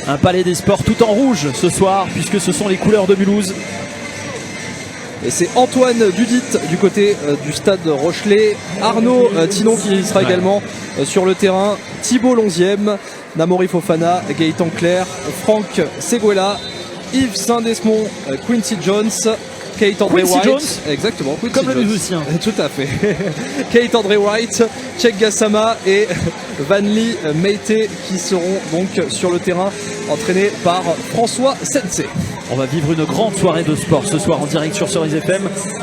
Un palais des sports tout en rouge ce soir, puisque ce sont les couleurs de Mulhouse. Et c'est Antoine Dudit du côté du stade Rochelet. Arnaud Tinon qui sera également sur le terrain. Thibaut Lonzième, Namori Fofana, Gaëtan Claire, Franck Seguela, Yves Saint-Desmond, Quincy Jones, Kate André White. Jones. Exactement, Quincy Comme Jones. le musicien. Tout à fait. Kate André White, Cheikh Gassama et Vanli Meite qui seront donc sur le terrain entraînés par François Sensei. On va vivre une grande soirée de sport ce soir en direct sur Cerise FM.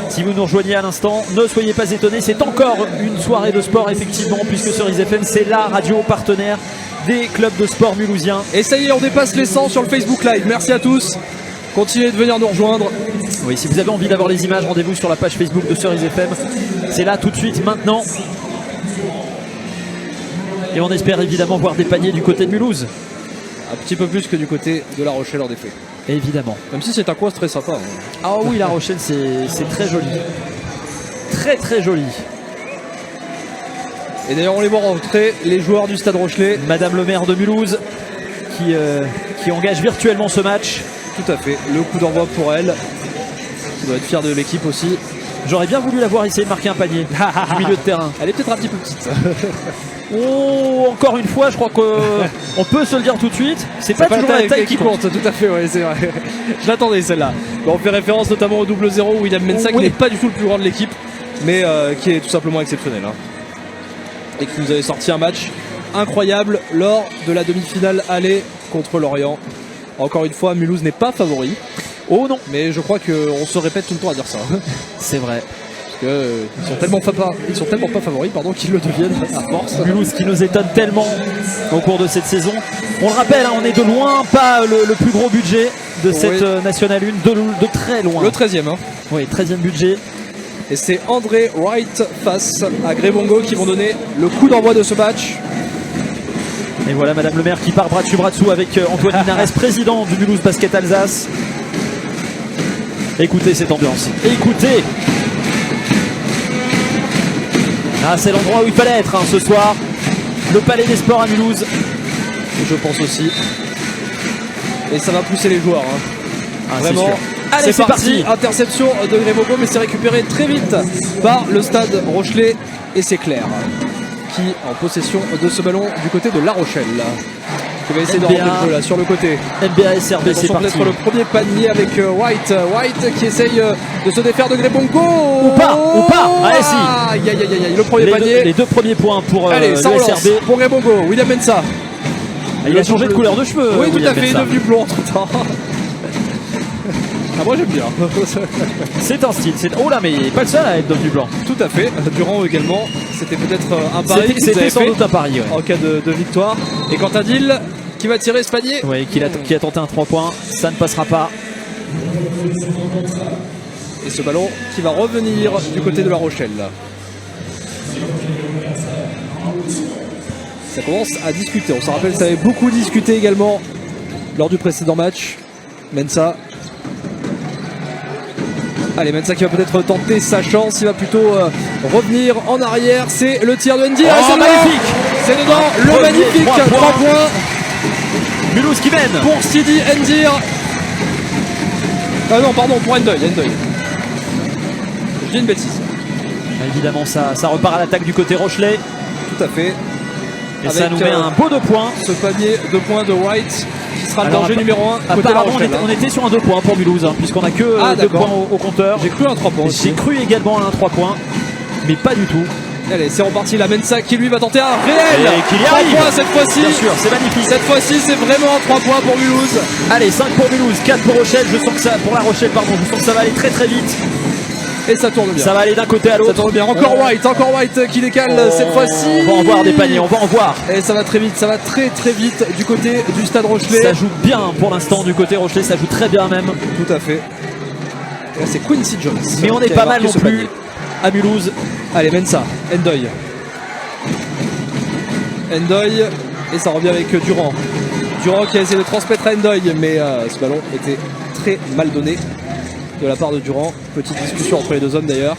Si vous nous rejoignez à l'instant, ne soyez pas étonnés, c'est encore une soirée de sport effectivement, puisque Cerise FM c'est la radio partenaire des clubs de sport mulhousiens. Et ça y est, on dépasse les 100 sur le Facebook Live. Merci à tous. Continuez de venir nous rejoindre. Oui, si vous avez envie d'avoir les images, rendez-vous sur la page Facebook de Cerise FM. C'est là tout de suite, maintenant. Et on espère évidemment voir des paniers du côté de Mulhouse. Un petit peu plus que du côté de La Rochelle en effet. Évidemment. Même si c'est un coin très sympa. Ah oui, La Rochelle, c'est très joli. Très très joli. Et d'ailleurs, on les voit rentrer, les joueurs du stade Rochelet. Madame le maire de Mulhouse qui engage virtuellement ce match. Tout à fait, le coup d'envoi pour elle. Qui doit être fière de l'équipe aussi. J'aurais bien voulu la voir essayer de marquer un panier du milieu de terrain. Elle est peut-être un petit peu petite. Oh, encore une fois, je crois qu'on peut se le dire tout de suite. C'est pas toujours la taille qui compte. Tout à fait, ouais, c'est vrai. Je l'attendais celle-là. Bon, on fait référence notamment au 0-0 où William Mensah, qui n'est pas du tout le plus grand de l'équipe, mais qui est tout simplement exceptionnel. Hein. Et qui nous avait sorti un match incroyable lors de la demi-finale aller contre Lorient. Encore une fois, Mulhouse n'est pas favori. Oh non. Mais je crois qu'on se répète tout le temps à dire ça. C'est vrai. Ils sont tellement pas favoris qu'ils le deviennent à force. Mulhouse qui nous étonne tellement au cours de cette saison. On le rappelle, hein, on est de loin pas le plus gros budget de cette National 1, de très loin. Le 13e. Hein. Oui, 13e budget. Et c'est André Wright face à Grébongo qui vont donner le coup d'envoi de ce match. Et voilà Madame le maire qui part bras dessous avec Antoine Linares, président du Mulhouse Basket Alsace. Écoutez cette ambiance. Écoutez. Ah, c'est l'endroit où il fallait être ce soir. Le Palais des Sports à Mulhouse. Je pense aussi. Et ça va pousser les joueurs. Hein. Ah, vraiment. Allez, c'est parti. Interception de Grébongo, mais c'est récupéré très vite par le stade Rochelet. Et c'est Claire qui en possession de ce ballon du côté de La Rochelle. Qui va essayer de rentrer le jeu là sur le côté. NBA SRB, c'est parti. Peut-être le premier panier avec White. White qui essaye de se défaire de Grébongo. Ou pas. Allez, si. Aïe, le premier panier. Les deux premiers points pour allez, le SRB. Pour Grébongo. William Mensah. Il a changé de couleur de cheveux. Oui, tout à fait. Il est Mensah. devenu blond entre temps. Ah, moi j'aime bien. C'est un style. Oh là, mais il n'est pas le seul à être devenu blanc. Tout à fait. Durand également. C'était peut-être un pari. C'était sans doute un pari. Ouais. En cas de victoire. Et Quentin Dill qui va tirer ce panier. Oui, qui a tenté un 3 points. Ça ne passera pas. Et ce ballon qui va revenir du côté de La Rochelle. Ça commence à discuter. On se rappelle, ça avait beaucoup discuté également lors du précédent match. Mensah. Allez, Mensah qui va peut-être tenter sa chance. Il va plutôt revenir en arrière. C'est le tir de Ndir. Oh, c'est magnifique. C'est dedans. Le magnifique 3 points. Mulhouse qui mène. Pour Sidi Ndir. Ah non, pardon, pour Ndoye. Je dis une bêtise. Évidemment, ça repart à l'attaque du côté Rochelet. Tout à fait. Et avec, ça nous met un beau 2 points. Ce panier 2 points de White qui sera le danger numéro 1 côté La Rochelle. On était sur un 2 points pour Mulhouse, hein, puisqu'on n'a que 2 points au compteur. J'ai cru un 3 points. J'ai cru également à un 3 points, mais pas du tout. Allez, c'est reparti. La Mensah qui lui va tenter un réel. Et qui y 3 arrive. points cette fois-ci. Bien sûr, c'est magnifique. Cette fois-ci, c'est vraiment 3 points pour Mulhouse. Allez, 5 pour Mulhouse, 4 pour Rochelle. Je sens que ça, pour La Rochelle, pardon, je sens que ça va aller très très vite. Et ça tourne bien. Ça va aller d'un côté à l'autre. Ça tourne bien. Encore White qui décale cette fois-ci. On va en voir des paniers, on va en voir. Et ça va très vite, ça va très très vite du côté du stade Rochelet. Ça joue bien pour l'instant du côté Rochelet, ça joue très bien même. Tout à fait. Et là, c'est Quincy Jones. Mais on n'est pas mal non plus à Mulhouse. Allez, Mensah, Ndoye. Et ça revient avec Durand. Durand qui a essayé de transmettre à Ndoye, mais ce ballon était très mal donné de la part de Durand. Petite discussion entre les deux hommes d'ailleurs.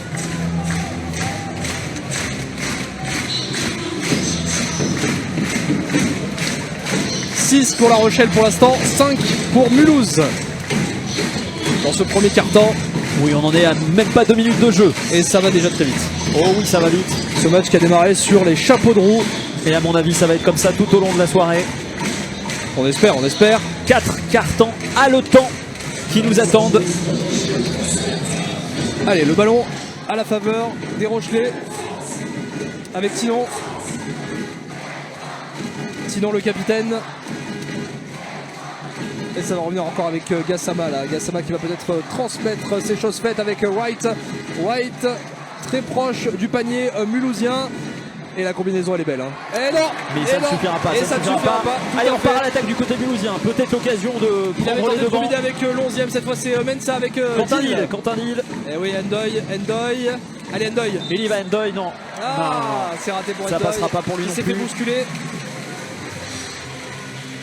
6 pour La Rochelle pour l'instant, 5 pour Mulhouse. Dans ce premier quart-temps. Oui, on en est à même pas 2 minutes de jeu. Et ça va déjà très vite. Oh oui, ça va vite. Ce match qui a démarré sur les chapeaux de roue. Et à mon avis, ça va être comme ça tout au long de la soirée. On espère, on espère. 4 cartons haletants qui nous attendent. Allez, le ballon à la faveur des Rochelais. Avec Tinon. Tinon le capitaine. Et ça va revenir encore avec Gassama là. Gassama qui va peut-être transmettre ses choses faites avec White. White très proche du panier mulhousien. Et la combinaison elle est belle. Hein. Et non. Mais ça ne suffira pas. Et ça ne suffira pas. Allez, on part à l'attaque du côté mulhousien. Peut-être l'occasion de il avait prendre tenté les de devants. combiner avec l'11e. Cette fois c'est Mensa avec Quentin Lille. Et oui, Endoy. Allez, Endoy. Il y va, Endoy, non. Ah, c'est raté pour ça Endoy. passera pas pour lui. Il non s'est fait plus. bousculer.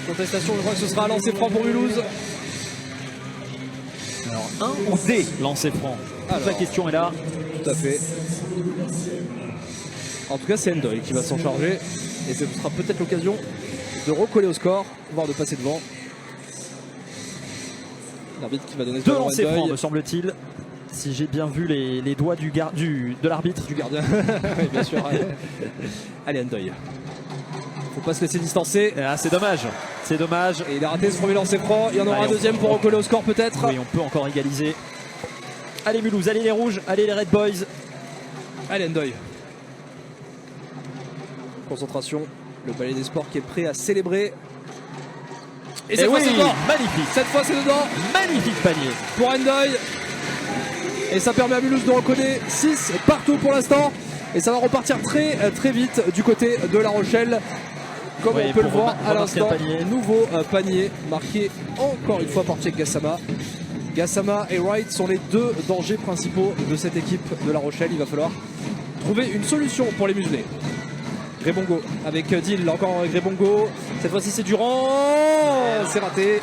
Contestation, je crois que ce sera un lancer franc pour Mulhouse. Alors, un ou des lancers francs. Toute la question est là. Tout à fait. En tout cas, c'est Endoy qui va s'en charger. Et ce sera peut-être l'occasion de recoller au score, voire de passer devant. L'arbitre qui va donner ce 2 ballon à lancers Endoy. francs, me semble-t-il. Si j'ai bien vu les doigts de l'arbitre. Du gardien. Oui, bien sûr. Allez, Endoy. Faut pas se laisser distancer. Ah, c'est dommage. C'est dommage. Et il a raté ce premier lancer franc. Il y en aura Allez, un deuxième pour recoller au score peut-être. Oui, on peut encore égaliser. Allez Mulhouse, allez les rouges, allez les Red Boys. Allez, Endoy. Concentration. Le Palais des Sports qui est prêt à célébrer. Et cette fois c'est dedans. Magnifique. Cette fois c'est dedans. Magnifique panier. Pour Endoy. Et ça permet à Mulhouse de recoller 6 partout pour l'instant. Et ça va repartir très vite du côté de La Rochelle. Comme Oui, on peut le pour voir à remarquer l'instant, le panier. nouveau panier marqué encore une fois par Cheikh Gassama. Gassama et Wright sont les deux dangers principaux de cette équipe de La Rochelle. Il va falloir trouver une solution pour les muselés. Grébongo avec Dill, encore Grébongo. Cette fois-ci c'est Durand. C'est raté.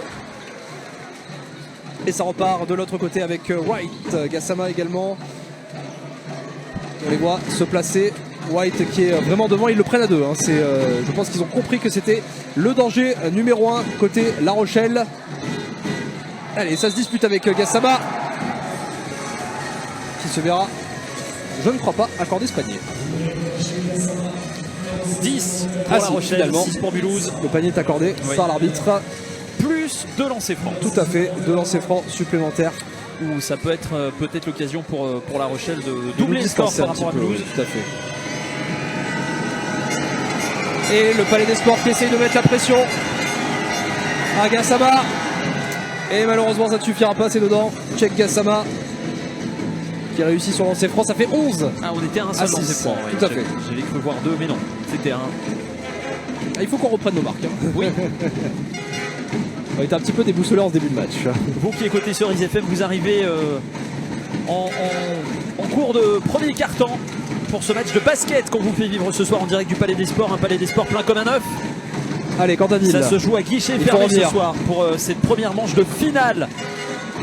Et ça repart de l'autre côté avec White. Gassama également. On les voit se placer. White qui est vraiment devant, ils le prennent à deux. Hein. Je pense qu'ils ont compris que c'était le danger numéro 1 côté La Rochelle. Allez, ça se dispute avec Gassama. Qui se verra, je ne crois pas, accorder ce panier. 10 pour La Rochelle, finalement. 6 pour Mulhouse. Le panier est accordé par l'arbitre. Plus 2 lancers francs. Tout à fait, 2 lancers francs supplémentaires. Ou ça peut être peut-être l'occasion pour La Rochelle de doubler le score par rapport à Mulhouse. Tout à fait. Et le Palais des Sports qui essaye de mettre la pression à Gassama. Et malheureusement ça ne suffira pas, c'est dedans. Cheikh Gassama qui réussit son lancer franc, ça fait 11. Ah, on était à un seul lancer six. franc. Tout à fait. J'avais cru voir 2, mais non, c'était 1. Ah, il faut qu'on reprenne nos marques. Hein. Oui. On était un petit peu déboussolés en ce début de match. Vous qui écoutez Cerise FM, vous arrivez en cours de premier quart-temps pour ce match de basket qu'on vous fait vivre ce soir en direct du Palais des Sports. Un Palais des Sports plein comme un œuf. Allez, Quentin Dill. Ça se joue à guichet fermé ce soir pour cette première manche de finale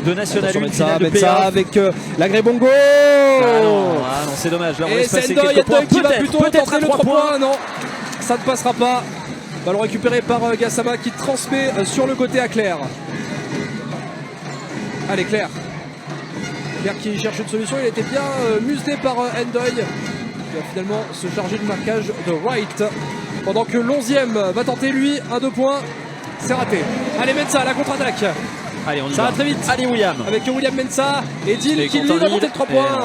de National 1, finale de ça playoff. avec la Grébongo. Ah non, c'est dommage. Là, on Et laisse passer c'est quelques points. qui va plutôt tenter Peut-être à le 3 points. Non, ça ne passera pas. Ballon récupéré par Gassama qui transmet sur le côté à Claire. Allez, Claire. Claire qui cherche une solution. Il était bien muselé par Endoy. Il va finalement se charger du marquage de Wright. Pendant que l'11e va tenter lui un 2 points. C'est raté. Allez, Mensa, la contre-attaque. Allez, on y Ça va très vite. Allez, William. Avec William Mensa et Dill Et qui lui Quentin va monter Lille. de 3 points.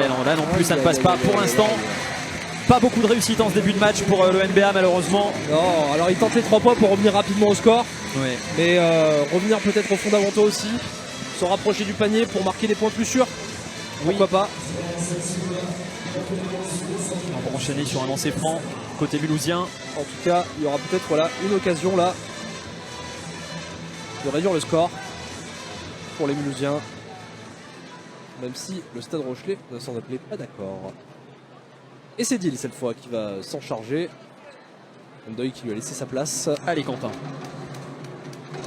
Non, là non plus, ça ne passe pas pour l'instant. Pas beaucoup de réussite en ce début de match pour le NBA, malheureusement. Non, alors il tente les 3 points pour revenir rapidement au score. Ouais. Mais revenir peut-être aux fondamentaux aussi. Se rapprocher du panier pour marquer des points plus sûrs. Pourquoi pas. On va enchaîner sur un lancer franc côté mulhousien. En tout cas, il y aura peut-être une occasion là de réduire le score pour les Mulhousiens. Même si le Stade Rochelais ne s'en appelait pas d'accord. Et c'est Dill cette fois qui va s'en charger. Endoy qui lui a laissé sa place. Allez, Quentin.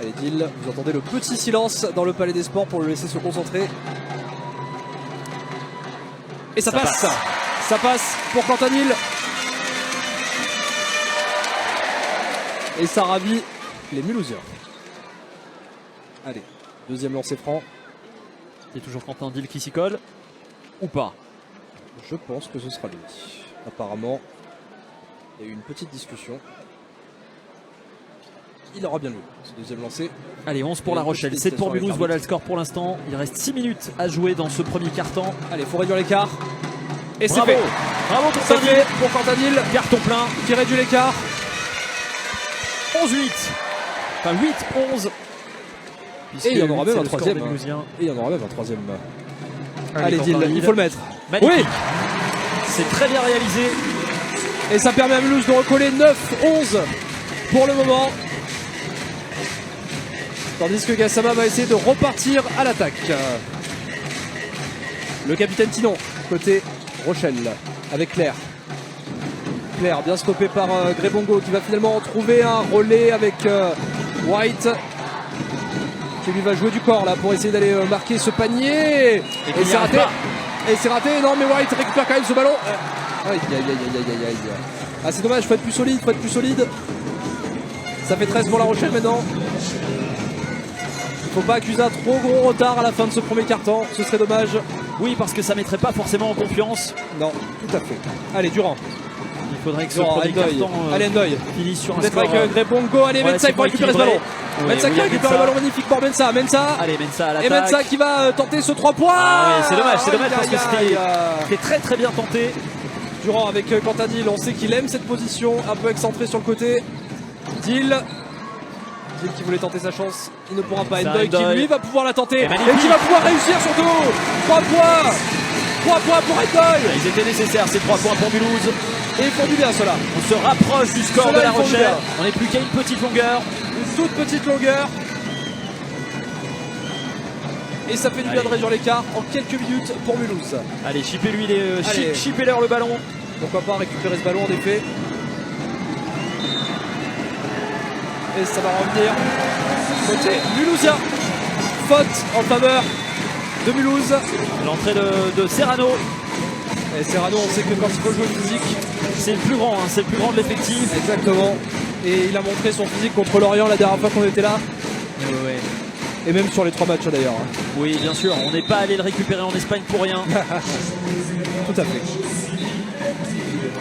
Allez, Dill, vous entendez le petit silence dans le Palais des Sports pour le laisser se concentrer. Et ça passe. Ça passe pour Quentin Dill. Et ça ravit les Mulhousiens. Allez, deuxième lancer franc. Il y a toujours Quentin Dill qui s'y colle. Ou pas? Je pense que ce sera lui. Apparemment, il y a eu une petite discussion. Il aura bien eu ce deuxième lancé. Allez, 11 pour La Rochelle, 7 pour Mulhouse, voilà le score pour l'instant. Il reste 6 minutes à jouer dans ce premier quart-temps. Allez, il faut réduire l'écart. Et c'est Bravo. fait. Bravo C'est Quentin fait Dill. pour Quentin Dill Carton plein. qui réduit l'écart. 11-8. Enfin 8-11. Et il y en aura même un le score troisième. des Mulhousiens. Et il y en aura même un troisième. Allez, Allez, Dill, Quentin il Dill. faut le mettre. Magnifique. Oui. C'est très bien réalisé. Et ça permet à Mulhouse de recoller 9-11 pour le moment. Tandis que Gassama va essayer de repartir à l'attaque. Le capitaine Tinon, côté Rochelle, avec Claire. Claire, bien stoppé par Grébongo, qui va finalement trouver un relais avec White, qui lui va jouer du corps là pour essayer d'aller marquer ce panier. Et qu'il n'y c'est arrive raté. pas. Et c'est raté. Non, mais White récupère quand même ce ballon. Aïe, aïe, aïe, aïe, aïe, aïe. Ah, c'est dommage, faut être plus solide, faut être plus solide. Ça fait 13 pour La Rochelle maintenant. Faut pas accuser un trop gros retard à la fin de ce premier quart-temps, ce serait dommage. Oui, parce que ça mettrait pas forcément en confiance. Non, tout à fait. Allez, Durand. Il faudrait que ce Durand, premier Ndoye. quart-temps Allez, Ndoye. finisse sur un Peut-être score. avec Grébongo. Allez, ouais, Mensa, il faut récupérer ce ballon. Oui, Mensa qui William récupère le Mensa. ballon magnifique pour Mensa. Mensa. Allez, Mensa à Et l'attaque. Mensa qui va tenter ce 3 points. Ah oui, c'est dommage parce que Aïe, aïe, aïe. c'était très très bien tenté. Durand avec Quentin Dill, on sait qu'il aime cette position, un peu excentré sur le côté. Dill qui voulait tenter sa chance, il ne pourra pas. Ça, Ndoye qui Ndoye. lui va pouvoir la tenter et magnifique. qui va pouvoir réussir surtout. 3 points. 3 points pour Ndoye. Ils étaient nécessaires ces 3 points pour Mulhouse. Et ils font du bien cela. On se rapproche du score Cela, de La ils font Rochelle. bien. On n'est plus qu'à une petite longueur. Une toute petite longueur. Et ça fait du bien Allez. de réduire l'écart en quelques minutes pour Mulhouse. Allez, chippez-lui Allez. chippez-leur le ballon. Pourquoi pas récupérer ce ballon en effet. Et ça va revenir côté mulhousien. Faute en faveur de Mulhouse. L'entrée de Serrano. Et Serrano, on sait que quand il faut jouer physique, C'est le plus grand, hein, c'est le plus grand de l'effectif. exactement. Et il a montré son physique contre Lorient la dernière fois qu'on était là. Ouais. Et même sur les 3 matchs d'ailleurs. Oui, bien sûr, on n'est pas allé le récupérer en Espagne pour rien. Tout à fait.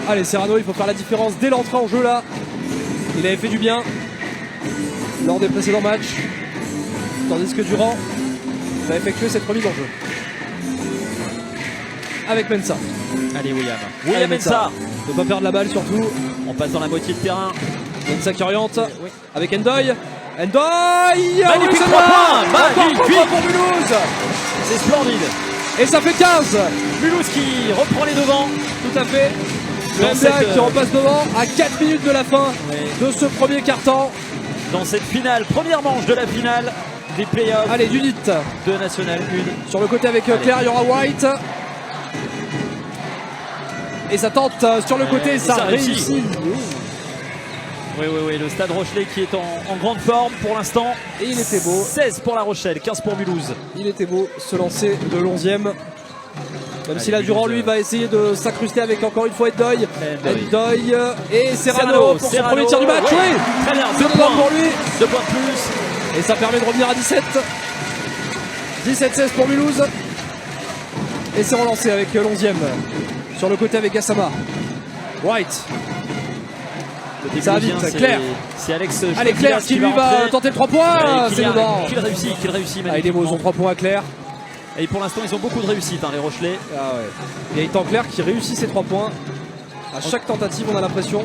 Allez, Serrano, il faut faire la différence dès l'entrée en jeu là. Il avait fait du bien lors des précédents matchs. Tandis que Durand va effectuer cette remise en jeu. Avec Mensa. Allez, William. Allez, William Mensa. Ne pas perdre la balle surtout. On passe dans la moitié de terrain. Mensa qui oriente. Avec Ndoye. Ndoye. Magnifique oui, 3 points. Encore Magnifique. 3 points pour Mulhouse. C'est splendide. Et ça fait 15. Mulhouse qui reprend les devants. Tout à fait. Le Dans MBA cette, qui repasse devant à 4 minutes de la fin Ouais. de ce premier quart-temps. Dans cette finale, première manche de la finale des playoffs Allez, Dunit. de National 1. Sur le côté avec Allez. Claire, il y aura White. Et ça tente sur le côté, ça réussit. Oui, le Stade Rochelais qui est en grande forme pour l'instant. Et il était beau. 16 pour La Rochelle, 15 pour Mulhouse. Il était beau ce lancer de l'11e. Même si Allez, là, Durand, Mulhouse, lui, va essayer de s'incruster avec encore une fois Ndoye. Ndoye. Ndoye et Serrano pour son premier tir du match. ouais. Oui, Très bien, 2 points pour lui. 2 points de plus. Et ça permet de revenir à 17. 17-16 pour Mulhouse. Et c'est relancé avec l'11e. Sur le côté avec Gassama. White. Ça va vite, Mulhousien, Claire. C'est Alex Allez, Claire qui lui va rentrer. tenter le 3 points. Allez, C'est dedans. qu'il réussit Ah, il est beau, magnifiquement. ils ont 3 points à Claire. Et pour l'instant, ils ont beaucoup de réussite, hein, les Rochelais. Ah ouais. Et Gaëtan Claire qui réussit ses 3 points. À chaque tentative, on a l'impression.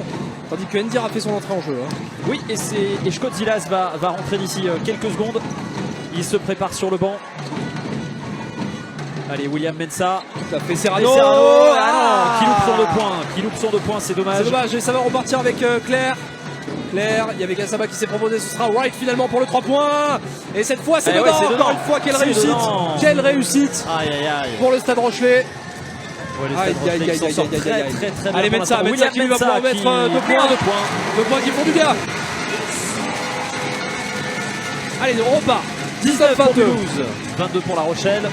Tandis que Ndir a fait son entrée en jeu. Hein. Oui, et Scott Zilas va rentrer d'ici quelques secondes. Il se prépare sur le banc. Allez, William Mensa. Tout à fait, Et Serrano. Serrano, Ah qui loupe son 2 points. Qui loupe son 2 points, c'est dommage. C'est dommage, et ça va repartir avec Claire. Claire, il y avait Gassama qui s'est proposé, ce sera White finalement pour le 3 points. Et cette fois, c'est Eh ouais, dedans. c'est Encore dedans. une fois, quelle C'est réussite. dedans. Quelle réussite Aïe, aïe, aïe. pour le Stade Rochelais. Ouais, le Aïe, Stade aïe, Rochelais aïe, qui s'en aïe, sort aïe, très, aïe, très, aïe. très bien. Allez, pour Mensa, l'instant. Mensa qui lui va Mensa pouvoir mettre qui 2 points. met 2 points. 2 points qui font du bien. Allez, on repart. 19 pour 19-22. Mulhouse, 22 pour La Rochelle.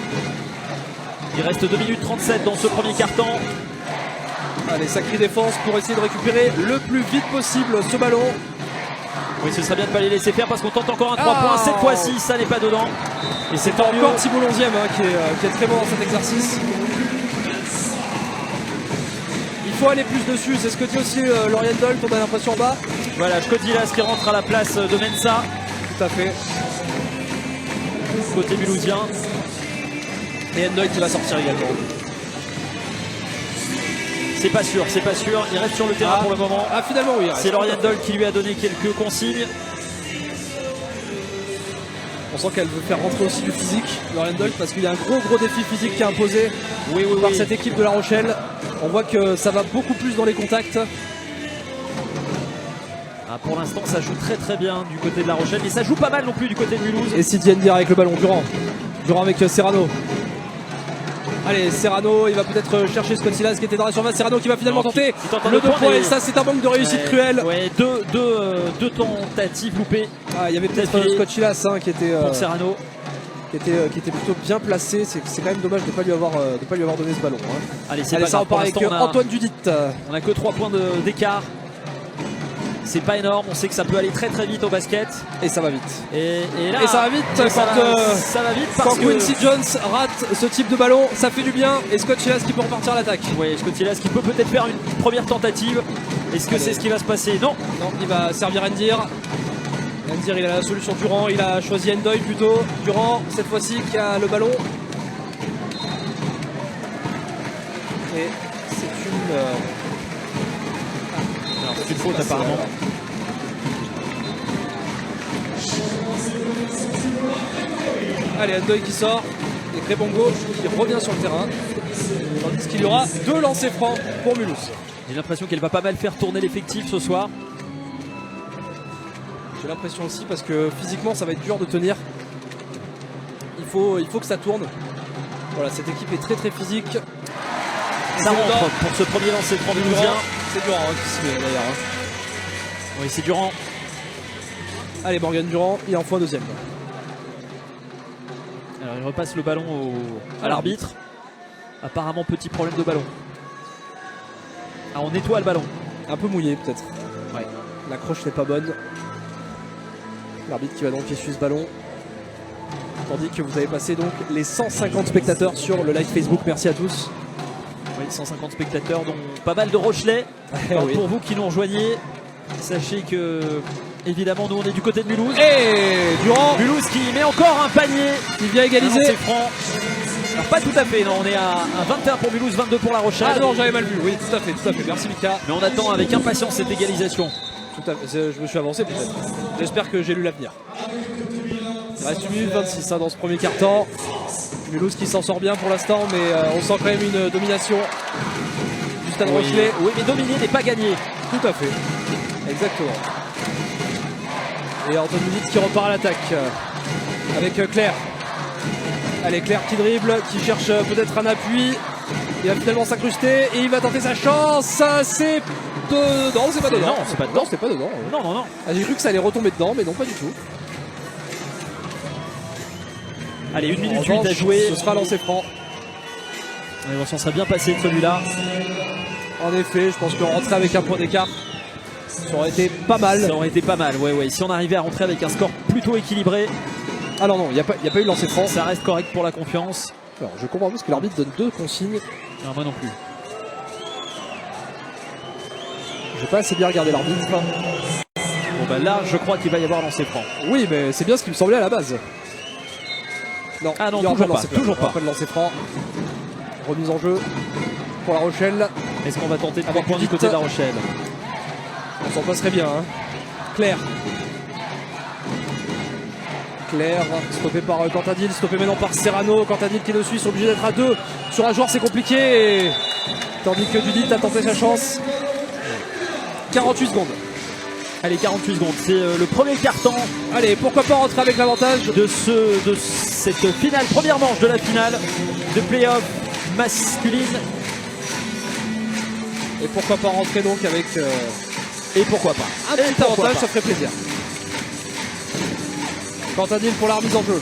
Il reste 2 minutes 37 dans ce premier quart-temps. Allez, sacrée défense pour essayer de récupérer le plus vite possible ce ballon. Oui, ce serait bien de ne pas les laisser faire parce qu'on tente encore un 3 points. Cette fois-ci, ça n'est pas dedans. Et c'est tant mieux. Encore Thibault Lonzième qui est très bon dans cet exercice. Il faut aller plus dessus, c'est ce que dit aussi Lauriane Dolt, on a l'impression en bas. Voilà, Scodilas qui rentre à la place de Mensa. Tout à fait. Côté mulhousien. Et Endoy qui va sortir également. C'est pas sûr, c'est pas sûr. Il reste sur le terrain pour le moment. Ah, finalement, oui. C'est Lauriane Dolt qui lui a donné quelques consignes. On sent qu'elle veut faire rentrer aussi du physique, Lauriane Dolt, parce qu'il y a un gros défi physique qui est imposé par cette équipe de La Rochelle. On voit que ça va beaucoup plus dans les contacts. Ah, pour l'instant, ça joue très bien du côté de La Rochelle, mais ça joue pas mal non plus du côté de Mulhouse. Et Sidi Ndiaye avec le ballon, Durand avec Serrano. Allez, Serrano, il va peut-être chercher Scott Silas qui était dans la surface. Serrano qui va finalement tenter le 2 points. Et ça, c'est un manque de réussite cruel. Ouais, deux tentatives loupées. Ah, il y avait peut-être Scott Silas qui était pour Serrano. Qui était plutôt bien placé. C'est quand même dommage de ne pas lui avoir donné ce ballon. Allez, ça repart avec Antoine Dudit. On n'a que 3 points d'écart. C'est pas énorme, on sait que ça peut aller très vite au basket. Et ça va vite. Et là, ça va vite ça va vite parce quand Quincy Jones rate ce type de ballon, ça fait du bien. Et Scott Silas qui peut repartir à l'attaque. Oui, Scott Silas qui peut peut-être faire une première tentative. Est-ce que c'est ce qui va se passer? Non. Non, il va servir Ndir. Ndir, il a la solution Durand. Il a choisi Endoy plutôt. Durand, cette fois-ci, qui a le ballon. Et c'est une... Alors, c'est une faute apparemment. Allez, Endoy qui sort. Et Crébongo qui revient sur le terrain. Tandis qu'il y aura 2 lancers francs pour Mulhouse. J'ai l'impression qu'elle va pas mal faire tourner l'effectif ce soir. J'ai l'impression aussi parce que physiquement ça va être dur de tenir. Il faut que ça tourne. Voilà, cette équipe est très physique. Ça rentre pour ce premier lancer franc mulhousien. C'est Durand qui se met d'ailleurs. Oui, c'est Durand. Allez, Morgan Durand, il en faut un deuxième. Alors il repasse le ballon à l'arbitre. Apparemment petit problème de ballon. Ah, on nettoie le ballon. Un peu mouillé peut-être. Ouais. L'accroche n'est pas bonne. L'arbitre qui va donc essuyer ce ballon. Tandis que vous avez passé donc les 150 spectateurs sur le live Facebook. Merci à tous. Oui, 150 spectateurs, dont pas mal de Rochelais. Alors, pour vous qui nous rejoignez, sachez que évidemment nous on est du côté de Mulhouse. Et Durand, Mulhouse qui met encore un panier, qui vient égaliser. C'est franc. Alors pas tout à fait, non, on est à 21 pour Mulhouse, 22 pour La Rochelle. Ah non, j'avais mal vu. Oui, tout à fait. Merci Mika. Mais on attend avec impatience cette égalisation. Tout à fait. Je me suis avancé peut-être. J'espère que j'ai lu l'avenir. Il reste 1 minute 26 dans ce premier quart-temps. Mulhouse qui s'en sort bien pour l'instant, mais on sent quand même une domination du Stade Rochelais. Oui, mais dominer n'est pas gagné. Tout à fait. Exactement. Et Antoine Dudit qui repart à l'attaque avec Claire. Allez, Claire qui dribble, qui cherche peut-être un appui. Il va finalement s'incruster et il va tenter sa chance. C'est dedans, c'est pas dedans. Non, c'est pas dedans. Non, c'est pas dedans. Non. Ah, j'ai cru que ça allait retomber dedans, mais non, pas du tout. Allez, 1 minute 8 à jouer. Ce sera lancé franc. On s'en serait bien passé de celui-là. En effet, je pense que rentrer avec un point d'écart, ça aurait été pas mal. Ça aurait été pas mal, ouais. Si on arrivait à rentrer avec un score plutôt équilibré. Ah non, il n'y a pas eu de lancer franc. Ça reste correct pour la confiance. Alors, je comprends plus que l'arbitre donne 2 consignes. Non, moi non plus. J'ai pas assez bien regardé l'arbitre. Bon bah là, je crois qu'il va y avoir lancer franc. Oui, mais c'est bien ce qui me semblait à la base. Non, ah non, il y aura toujours pas. Pas de lancer franc. Remise en jeu pour La Rochelle. Est-ce qu'on va tenter de 3 points du côté de La Rochelle? On s'en passerait bien. Claire, stoppé par Cantadil, stoppé maintenant par Serrano. Cantadil qui le suit, sont obligés d'être à 2 sur un joueur, c'est compliqué. Tandis que Dudit a tenté sa chance. 48 secondes. Allez, 48 secondes, c'est le premier carton. Allez, pourquoi pas rentrer avec l'avantage de cette finale, première manche de la finale de play-off masculine. Et pourquoi pas rentrer donc avec... Et pourquoi pas un petit avantage, ça ferait plaisir. Cantadil pour la remise en jeu.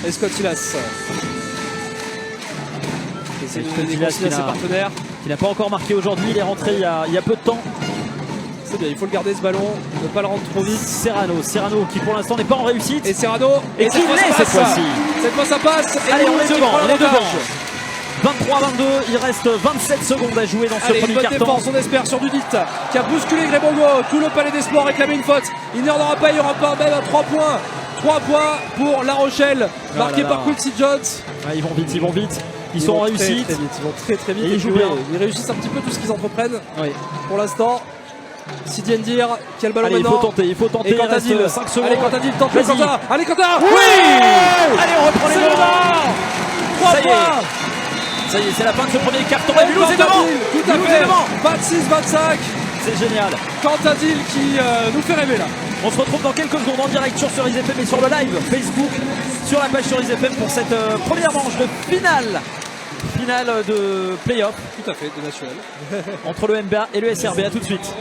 Et Scott Silas. C'est Scott Silas à ses partenaires. Qui n'a pas encore marqué aujourd'hui, il est rentré il y a peu de temps. C'est bien, il faut le garder ce ballon, ne pas le rendre trop vite. Serrano qui pour l'instant n'est pas en réussite. Et Serrano, et qui l'est cette fois-ci. Cette fois ça passe. Et allez, on est devant, on est devant. l'avantage. 23-22, il reste 27 secondes à jouer dans ce Allez, premier une bonne carton. défense, on espère, sur Dudit, qui a bousculé Grémongo. Tout le palais des sports réclamait une faute. Il n'y en aura pas, il y aura pas même à 3 points. 3 points pour La Rochelle, marqué par Quincy Jones. Ah, ils vont vite. Ils sont en réussite. Très vite. Ils vont très vite. Et ils jouent bien. Ils réussissent un petit peu tout ce qu'ils entreprennent. Oui. Pour l'instant, Sidi Ndir qui a le ballon allez, maintenant. il faut tenter. Et Il reste Quentin 5 secondes. Allez, Quentin tente le Quentin. Allez, Quentin. Oui. Allez, on reprend les C'est devants. 3 Ça y est. points. Ça y est, c'est la fin de ce premier carton. Et Mulhouse est devant. Tout à fait. 26-25. C'est génial. Quentin Dill qui nous fait rêver là. On se retrouve dans quelques secondes en direct sur Cerise FM et sur le live Facebook, sur la page Cerise FM pour cette première manche de finale de play-off. Tout à fait, de national. Entre le MBA et le SRB. À tout de suite.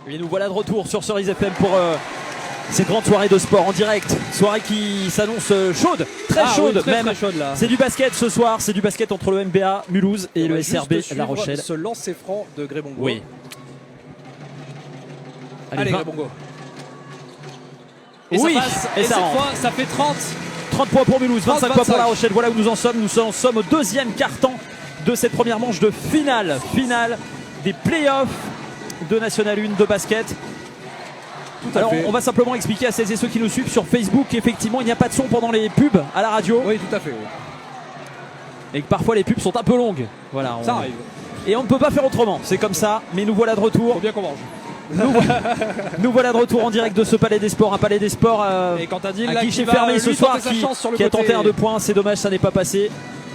Et nous voilà de retour sur Cerise FM pour cette grande soirée de sport en direct. Soirée qui s'annonce chaude, très chaude même. Très chaude, là. C'est du basket ce soir, c'est du basket entre le MBA Mulhouse et le SRB La Rochelle. Ce lancer franc de Grébongo. Oui. Allez Grébongo. Et oui, ça passe, et cette ça rentre. fois ça fait 30. 30 points pour Mulhouse, 25 points pour La 25. Rochelle. Voilà où nous en sommes. Nous en sommes au deuxième quart-temps de cette première manche de finale des playoffs de National 1 de basket. Alors on va simplement expliquer à celles et ceux qui nous suivent sur Facebook qu'effectivement il n'y a pas de son pendant les pubs à la radio. Oui, tout à fait. Oui. Et que parfois les pubs sont un peu longues. Voilà, Ça arrive. Et on ne peut pas faire autrement, c'est comme ça. Mais nous voilà de retour. Faut bien qu'on mange. Nous voilà de retour en direct de ce Palais des Sports, un Palais des Sports et quand dit à là, guichet qui fermé ce soir, qui a tenté un 2 points. C'est dommage, ça n'est pas passé.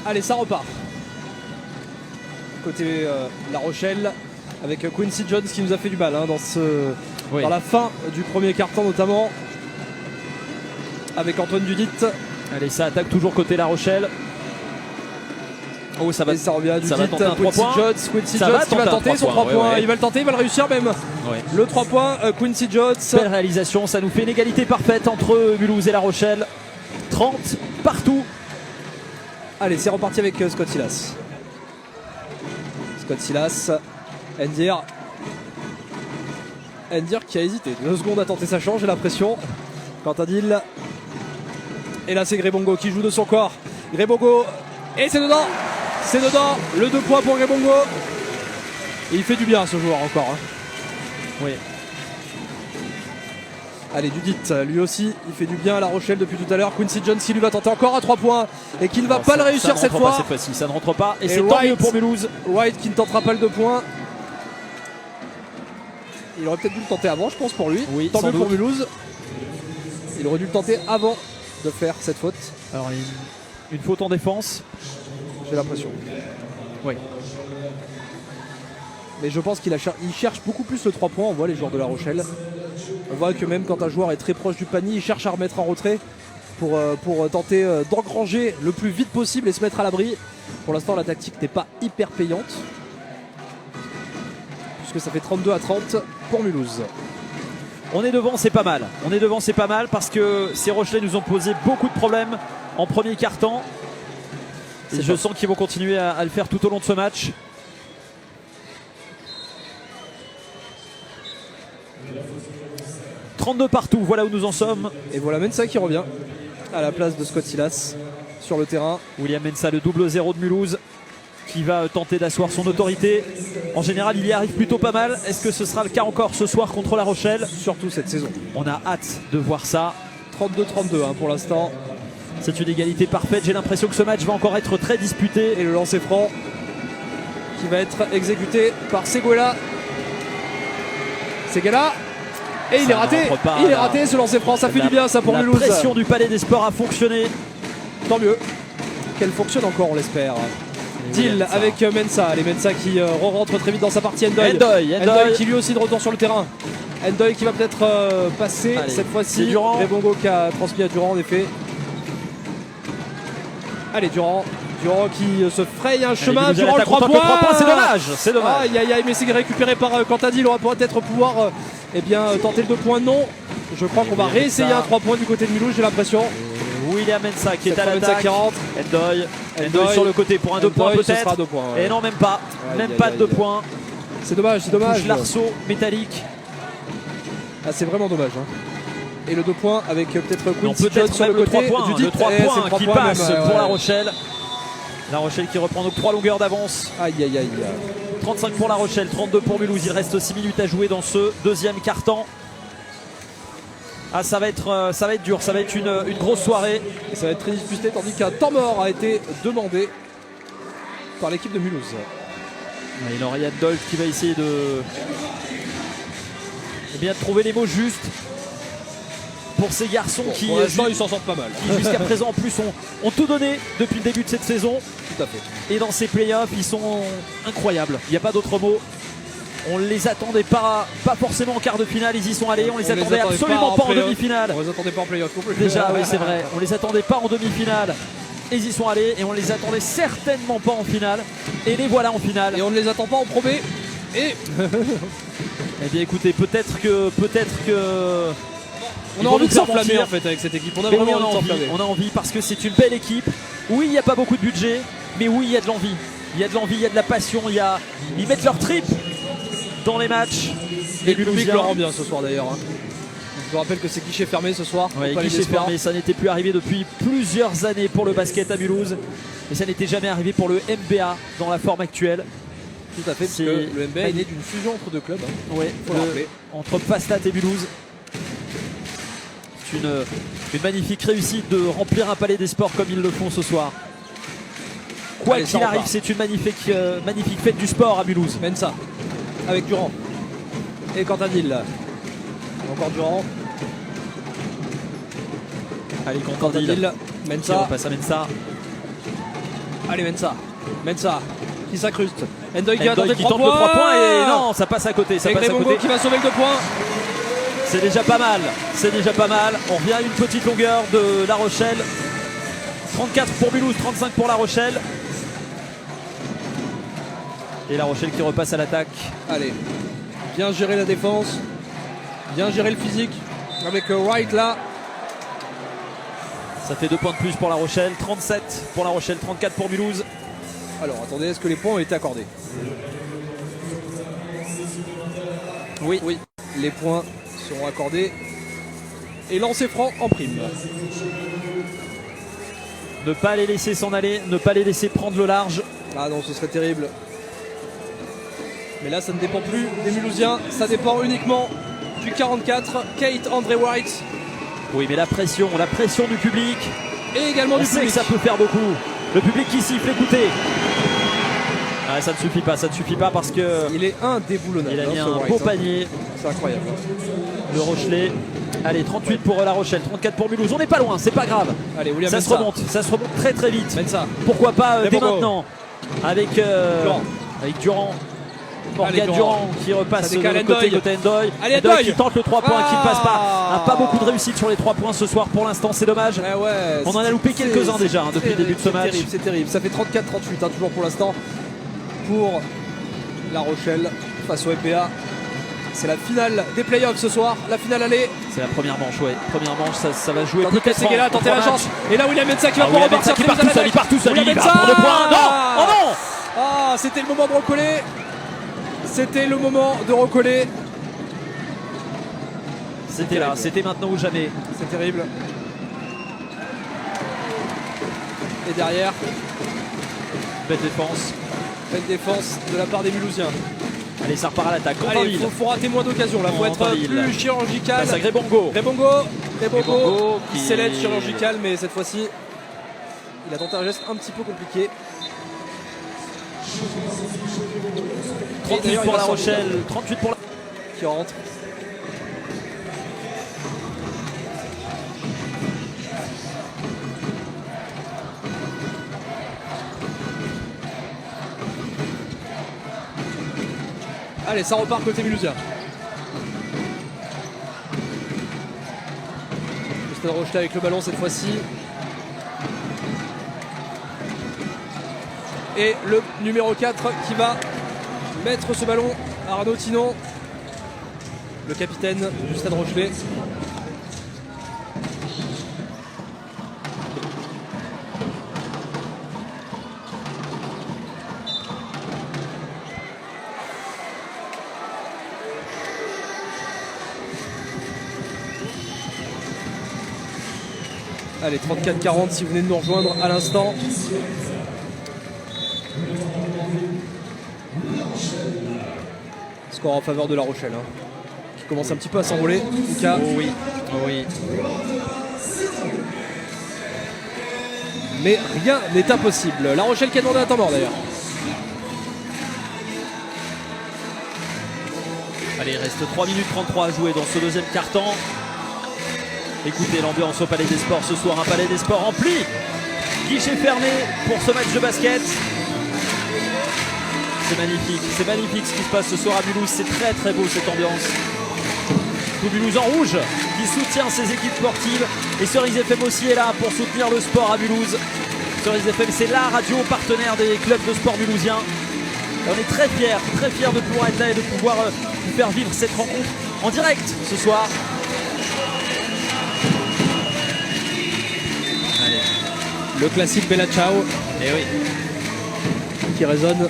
Allez, ça repart. Côté La Rochelle, avec Quincy Jones qui nous a fait du mal dans la fin du premier quart-temps notamment. Avec Antoine Dudit. Allez, ça attaque toujours côté La Rochelle. Oh, ça va, et ça revient à ça va Dudit, tenter un 3 points. Quincy Jones qui va tenter son 3 points. Il va le tenter, il va le réussir même. Ouais. Le 3 points, Quincy Jones. Belle réalisation, ça nous fait une égalité parfaite entre Mulhouse et La Rochelle. 30 partout. Allez, c'est reparti avec Scott Silas. Scott Silas, Endir qui a hésité 2 secondes à tenter sa chance, j'ai l'impression. Quentin Dill. Et là c'est Grébongo qui joue de son corps. Grébongo, et c'est dedans. C'est dedans, le 2 points pour Grébongo. Et il fait du bien ce joueur encore. Hein. Oui. Allez, Dudit, lui aussi, il fait du bien à La Rochelle depuis tout à l'heure. Quincy Jones qui lui va tenter encore à 3 points et qui ne va pas le réussir cette fois. Cette fois-ci, ça ne rentre pas et c'est tant mieux pour Mulhouse. White qui ne tentera pas le 2 points. Il aurait peut-être dû le tenter avant, je pense, pour lui. Oui, tant mieux doute. pour Mulhouse. Il aurait dû le tenter avant de faire cette faute. Alors, une faute en défense. J'ai l'impression. Oui. Mais je pense qu'il cherche beaucoup plus le 3 points. On voit les joueurs de La Rochelle. On voit que même quand un joueur est très proche du panier, il cherche à remettre en retrait pour tenter d'engranger le plus vite possible et se mettre à l'abri. Pour l'instant, la tactique n'est pas hyper payante. Puisque ça fait 32 à 30 pour Mulhouse. On est devant, c'est pas mal. On est devant, c'est pas mal parce que ces Rochelais nous ont posé beaucoup de problèmes en premier quart-temps. Et je sens qu'ils vont continuer à le faire tout au long de ce match. « 32 partout, voilà où nous en sommes. » Et voilà Mensa qui revient à la place de Scott Silas sur le terrain. William Mensa, le double 0 de Mulhouse, qui va tenter d'asseoir son autorité. En général, il y arrive plutôt pas mal. Est-ce que ce sera le cas encore ce soir contre La Rochelle? Surtout cette saison. On a hâte de voir ça. 32-32 hein, pour l'instant. C'est une égalité parfaite. J'ai l'impression que ce match va encore être très disputé. Et le lancer franc qui va être exécuté par Seguela. Seguela. Et il est raté. Il est raté ce lancer franc. Ça fait du bien ça pour Mulhouse. La pression du Palais des Sports a fonctionné. Tant mieux. Qu'elle fonctionne encore, on l'espère. Deal avec Mensa. Les Mensa qui rentre très vite dans sa partie. Endoy qui lui aussi de retour sur le terrain. Endoy qui va peut-être passer cette fois-ci. Grébongo qui a transmis à Durand en effet. Allez Durand qui se fraye un chemin. Durand le 3 points. C'est dommage. C'est dommage. Aïe aïe aïe, mais c'est récupéré par Quentin Dill. On va peut-être pouvoir tenter le 2 points. Non. Je crois qu'on va réessayer un 3 points du côté de Mulhouse, j'ai l'impression. William Mensa qui est à l'attaque. Endoy sur le côté pour un 2 points peut-être. Et non, même pas. Même pas de 2 points. C'est dommage, c'est dommage. Touche l'arceau métallique. Ah, c'est vraiment dommage. Hein. Et le 2 points avec peut-être Quincy Jones sur le côté. Le 3 points qui passe pour La Rochelle. La Rochelle qui reprend donc 3 longueurs d'avance. Aïe aïe aïe. 35 pour La Rochelle, 32 pour Mulhouse. Il reste 6 minutes à jouer dans ce deuxième quart-temps. Ah, ça va être dur, ça va être une grosse soirée. Et ça va être très disputé tandis qu'un temps mort a été demandé par l'équipe de Mulhouse. Et Lauriane Dolph qui va essayer de trouver les mots justes pour ces garçons qui ils s'en sortent pas mal. Qui jusqu'à présent en plus ont tout donné depuis le début de cette saison. Tout à fait. Et dans ces playoffs, ils sont incroyables. Il n'y a pas d'autre mot. On ne les attendait pas forcément en quart de finale, ils y sont allés. On les attendait absolument pas en demi-finale. On les attendait pas en playoff non plus. Déjà, oui, c'est vrai. On les attendait pas en demi-finale. Et ils y sont allés et on les attendait certainement pas en finale. Et les voilà en finale. Et on ne les attend pas en Pro B. Et Eh bien écoutez, peut-être que on a envie de s'enflammer en fait avec cette équipe. On a vraiment envie de s'enflammer. On a envie parce que c'est une belle équipe. Oui, il n'y a pas beaucoup de budget, mais oui, il y a de l'envie. Il y a de l'envie, il y a de la passion. Ils mettent leur trip dans les matchs. Et le public le rend bien ce soir d'ailleurs. Je vous rappelle que c'est guichet fermé ce soir. Ouais, guichet fermé, ça n'était plus arrivé depuis plusieurs années pour le basket à Mulhouse. Et ça n'était jamais arrivé pour le MBA dans la forme actuelle. Tout à fait, parce que le MBA est né d'une fusion entre deux clubs. Oui, entre Pfastatt et Mulhouse. C'est une magnifique réussite de remplir un palais des sports comme ils le font ce soir. Quoi qu'il arrive, c'est une magnifique fête du sport à Mulhouse. Mensa avec Durand et Cantadille. Encore Durand. Allez, Cantadille. Mensa. On passe à Mensa. Allez, Mensa qui s'incruste. Endoy qui tente le 3 points et non, ça passe à côté. Ça passe à côté. Qui va sauver le 2 points. C'est déjà pas mal. C'est déjà pas mal. On revient à une petite longueur de La Rochelle. 34 pour Mulhouse, 35 pour La Rochelle. Et La Rochelle qui repasse à l'attaque. Allez, bien gérer la défense, bien gérer le physique avec Wright là. Ça fait 2 points de plus pour La Rochelle, 37 pour La Rochelle, 34 pour Mulhouse. Alors attendez, est-ce que les points ont été accordés? Oui, les points seront accordés. Et lancer franc en prime. Ne pas les laisser s'en aller, ne pas les laisser prendre le large. Ah non, ce serait terrible. Mais là, ça ne dépend plus des Mulhousiens, ça dépend uniquement du 44, Kate Andre White. Oui, mais la pression du public. Et également du public. Que ça peut faire beaucoup. Le public qui siffle, écoutez. Ah, ça ne suffit pas parce que. Il est indéboulonnable. Il a mis un beau panier. C'est incroyable. Le Rochelet. Allez, 38 pour La Rochelle, 34 pour Mulhouse. On n'est pas loin, c'est pas grave. Allez, William ça se remonte très très vite. Mensa. Pourquoi pas dès maintenant avec Durand. Morgan Durand qui repasse de côté Endoy. Endoy qui tente le 3 points, qui ne passe pas. Pas beaucoup de réussite sur les 3 points ce soir pour l'instant, c'est dommage. On en a loupé quelques-uns déjà depuis le début de ce match. C'est terrible, ça fait 34-38 toujours pour l'instant pour La Rochelle face au MBA. C'est la finale des playoffs ce soir, la finale aller. C'est la première manche, ouais. Première manche, ça va jouer peut-être. Tenter la chance. Et là, William Mensa qui va pouvoir repartir. Il part tout seul, il part pour 2 points. Non, oh non. Ah, c'était le moment de recoller. C'était le moment de recoller. C'était là, c'était maintenant ou jamais. C'est terrible. Et derrière, belle défense. Belle défense de la part des Mulhousiens. Allez, ça repart à l'attaque. Allez, il faut rater moins d'occasions là, il faut être plus chirurgical. C'est Grébongo qui s'élève chirurgical, mais cette fois-ci, il a tenté un geste un petit peu compliqué. 38 pour La Rochelle, 38 pour la... qui rentre. Allez, ça repart côté Mulhousien. Le Stade Rochelet avec le ballon cette fois-ci. Et le numéro 4 qui va mettre ce ballon, Arnaud Tinon, le capitaine du Stade Rochelet. Allez, 34-40 si vous venez de nous rejoindre à l'instant. Score en faveur de La Rochelle, hein, qui commence un petit peu à s'envoler. Oh oui, oh oui. Mais rien n'est impossible. La Rochelle qui a demandé un temps mort d'ailleurs. Allez, il reste 3 minutes 33 à jouer dans ce deuxième quart-temps. Écoutez l'ambiance au Palais des Sports ce soir, un Palais des Sports rempli. Guichet fermé pour ce match de basket. C'est magnifique ce qui se passe ce soir à Mulhouse, c'est très très beau cette ambiance. Tout Mulhouse en rouge qui soutient ses équipes sportives et Cerise FM aussi est là pour soutenir le sport à Mulhouse. Cerise FM, c'est la radio partenaire des clubs de sport mulhousiens. Et on est très fiers de pouvoir être là et de pouvoir vous faire vivre cette rencontre en direct ce soir. Allez. Le classique Bella Ciao. Et oui. Qui résonne.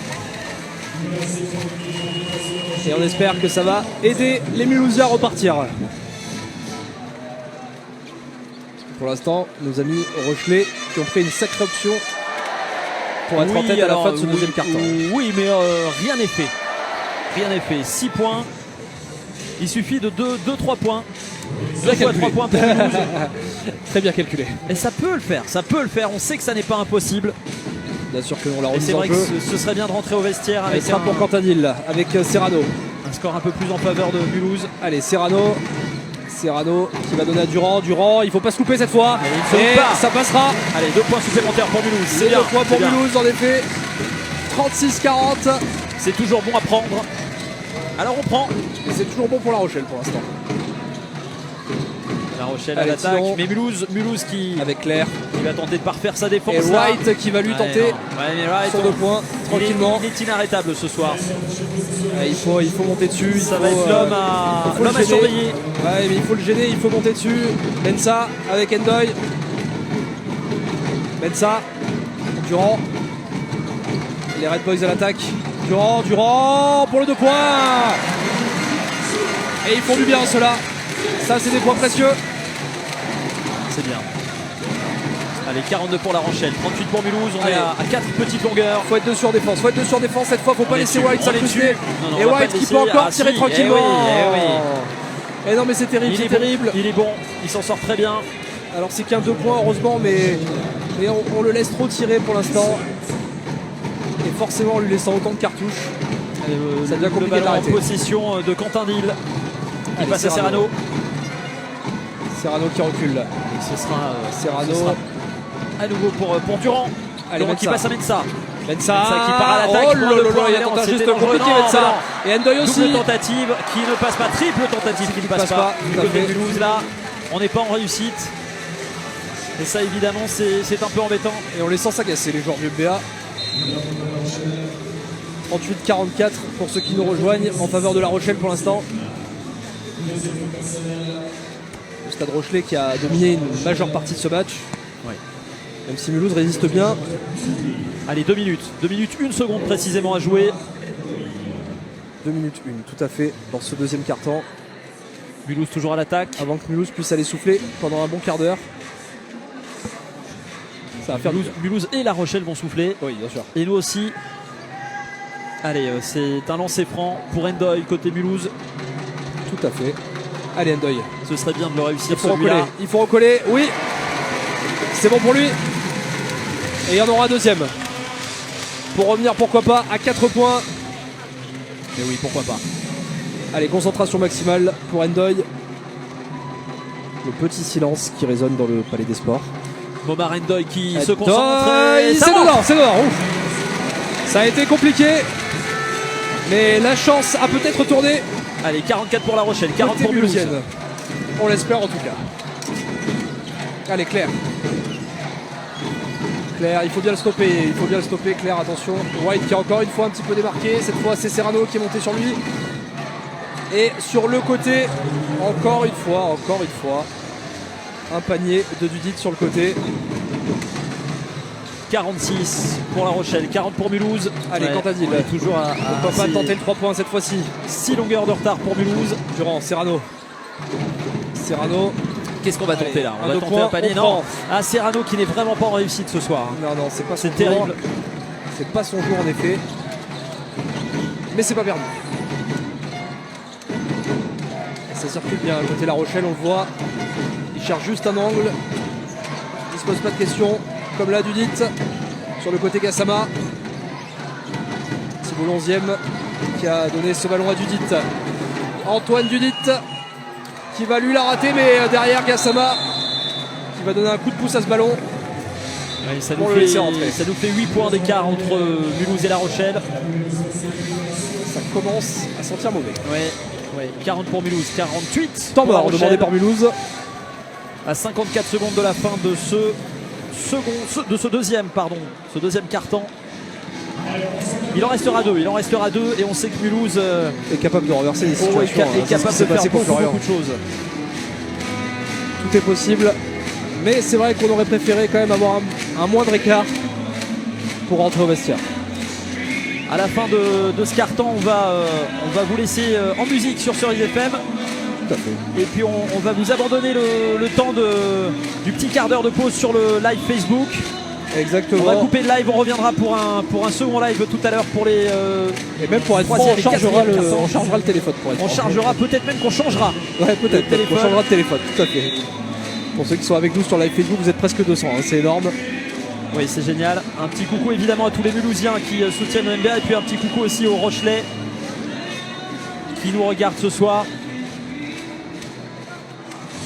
Et on espère que ça va aider les Mulhousiens à repartir. Pour l'instant, nos amis Rochelais qui ont pris une sacrée option pour être en tête à la fin de ce deuxième carton. Oui, mais rien n'est fait. Rien n'est fait. 6 points. Il suffit de 2-3 points. 2 fois 3 points pour Mulhouse. Très bien calculé. Et ça peut le faire, ça peut le faire. On sait que ça n'est pas impossible. Bien sûr qu'on l'a Et remis c'est en vrai jeu. que ce serait bien de rentrer au vestiaire avec Elle sera pour Cantanil avec Serrano. un score un peu plus en faveur de Mulhouse. Allez, Serrano qui va donner à Durand. Durand, il faut pas se louper cette fois. Et ça passera. Allez, 2 points supplémentaires pour Mulhouse. C'est C'est bien. 2 points pour c'est bien. Mulhouse en effet. 36-40. C'est toujours bon à prendre. Alors on prend. Et c'est toujours bon pour La Rochelle pour l'instant. La Rochelle à Allez, l'attaque. Thinon. Mais Mulhouse qui Avec Claire. va tenter de parfaire sa défense. Et là. Wright qui va lui Ouais, tenter non. Ouais, mais Wright, sur 2 points tranquillement. il est inarrêtable ce soir. Il faut monter dessus. Ça va être l'homme à surveiller. Ouais, mais il faut le gêner, il faut monter dessus. Mensa avec Endoy. Mensa. Durand. Les Red Boys à l'attaque. Durand pour le 2 points. Et ils font du bien ceux-là. Ça c'est des points précieux. C'est bien. Allez, 42 pour La Rochelle, 38 pour Mulhouse. On Allez. est à 4 petites longueurs. Faut être 2 sur défense. cette fois, faut pas est laisser dessus, White on est s'incruster. dessus. Non, Et on va pas White le qui peut laisser. encore Ah, tirer si, tranquillement. eh oui. Et non mais c'est terrible, Il est c'est terrible. bon, il est bon, il s'en sort très bien. Alors c'est qu'un 2 points heureusement, mais on le laisse trop tirer pour l'instant. Et forcément en lui laissant autant de cartouches, ça devient Le compliqué ballon en d'arrêter. possession de Quentin Dill. Il Allez, passe à Serrano. Serrano qui recule là. Ce sera Serrano. à nouveau pour Durand. Allez, Durand qui Mensa. passe à Mensa. Mensa qui part à l'attaque. Oh Point là de là point, là, il y a allez, un c'était geste dangereux. compliqué Non, Mensa. non. Et Endoy aussi. Double tentative qui ne passe pas, triple tentative qui ne passe pas. Du tout à côté de fait. Mulhouse là, on n'est pas en réussite. Et ça évidemment c'est un peu embêtant. Et on les sent s'agacer les joueurs du BA. 38-44 pour ceux qui nous rejoignent en faveur de La Rochelle pour l'instant. Le Stade Rochelais qui a dominé une majeure partie de ce match. Ouais. Même si Mulhouse résiste bien. Allez, 2 minutes. 2 minutes, 1 seconde précisément à jouer. 2 minutes 1 tout à fait dans ce deuxième quart-temps. Mulhouse toujours à l'attaque. Avant que Mulhouse puisse aller souffler pendant un bon quart d'heure. Ça va faire Mulhouse et La Rochelle vont souffler. Oui, bien sûr. Et nous aussi. Allez, c'est un lancer franc pour Endoy côté Mulhouse. Tout à fait. Allez Endoy. Ce serait bien de le réussir Il faut recoller. celui-là. Il faut recoller. Oui. C'est bon pour lui. Et il y en aura un deuxième. Pour revenir pourquoi pas à 4 points. Mais oui, pourquoi pas. Allez, concentration maximale pour Endoy. Le petit silence qui résonne dans le Palais des Sports. Momar Endoy qui Endoy, se concentre. Et ça c'est rentre. dedans, c'est dedans. Ouf. Ça a été compliqué. Mais la chance a peut-être tourné. Allez, 44 pour La Rochelle, 40 Côté pour Mulhouse. mulhousienne. On l'espère en tout cas. Allez Claire. Claire, il faut bien le stopper, Claire, attention. White qui est encore une fois un petit peu démarqué. Cette fois c'est Serrano qui est monté sur lui. Et sur le côté, encore une fois, un panier de Dudit sur le côté. 46 pour La Rochelle, 40 pour Mulhouse. Allez, Quentin Dill. on est toujours à On peut pas tenter le 3 points cette fois-ci. 6 longueurs de retard pour Mulhouse. Durant Serrano. Qu'est-ce qu'on va Allez, tenter là? On un va deux tenter points, un panier. on Non. prend. Ah, Serrano qui n'est vraiment pas en réussite ce soir. hein. Non, c'est pas son C'est terrible. jour. C'est pas son jour en effet. Mais c'est pas perdu. Ça circule bien côté La Rochelle, on le voit. Il cherche juste un angle. Il se pose pas de questions. Comme là Dudit. Sur le côté Gassama. Thibault 11e qui a donné ce ballon à Dudit. Antoine Dudit qui va lui la rater, mais derrière Gassama qui va donner un coup de pouce à ce ballon. Ouais, ça, Pour nous le laisser rentrer. ça nous fait 8 points d'écart entre Mulhouse et La Rochelle. Ça commence à sentir mauvais. Ouais, 40 pour Mulhouse, 48 Temps pour La mort Rochelle. demandé par Mulhouse. À 54 secondes de la fin de ce deuxième carton. Il en restera deux et on sait que Mulhouse est capable de renverser les situations. est capable de faire beaucoup de choses. Tout est possible, mais c'est vrai qu'on aurait préféré quand même avoir un moindre écart pour rentrer au vestiaire. À la fin de ce carton, on va vous laisser en musique sur Cerise FM. Tout à fait. Et puis on va vous abandonner le temps du petit quart d'heure de pause sur le live Facebook. Exactement. On va couper le live, on reviendra pour un second live tout à l'heure pour les. Et même pour être franc, on chargera le téléphone. On chargera, peut-être même qu'on changera. Ouais, peut-être. On changera de téléphone, tout à fait. Pour ceux qui sont avec nous sur live Facebook, vous êtes presque 200, hein, c'est énorme. Oui, c'est génial. Un petit coucou évidemment à tous les Mulhousiens qui soutiennent le NBA et puis un petit coucou aussi aux Rochelais qui nous regardent ce soir.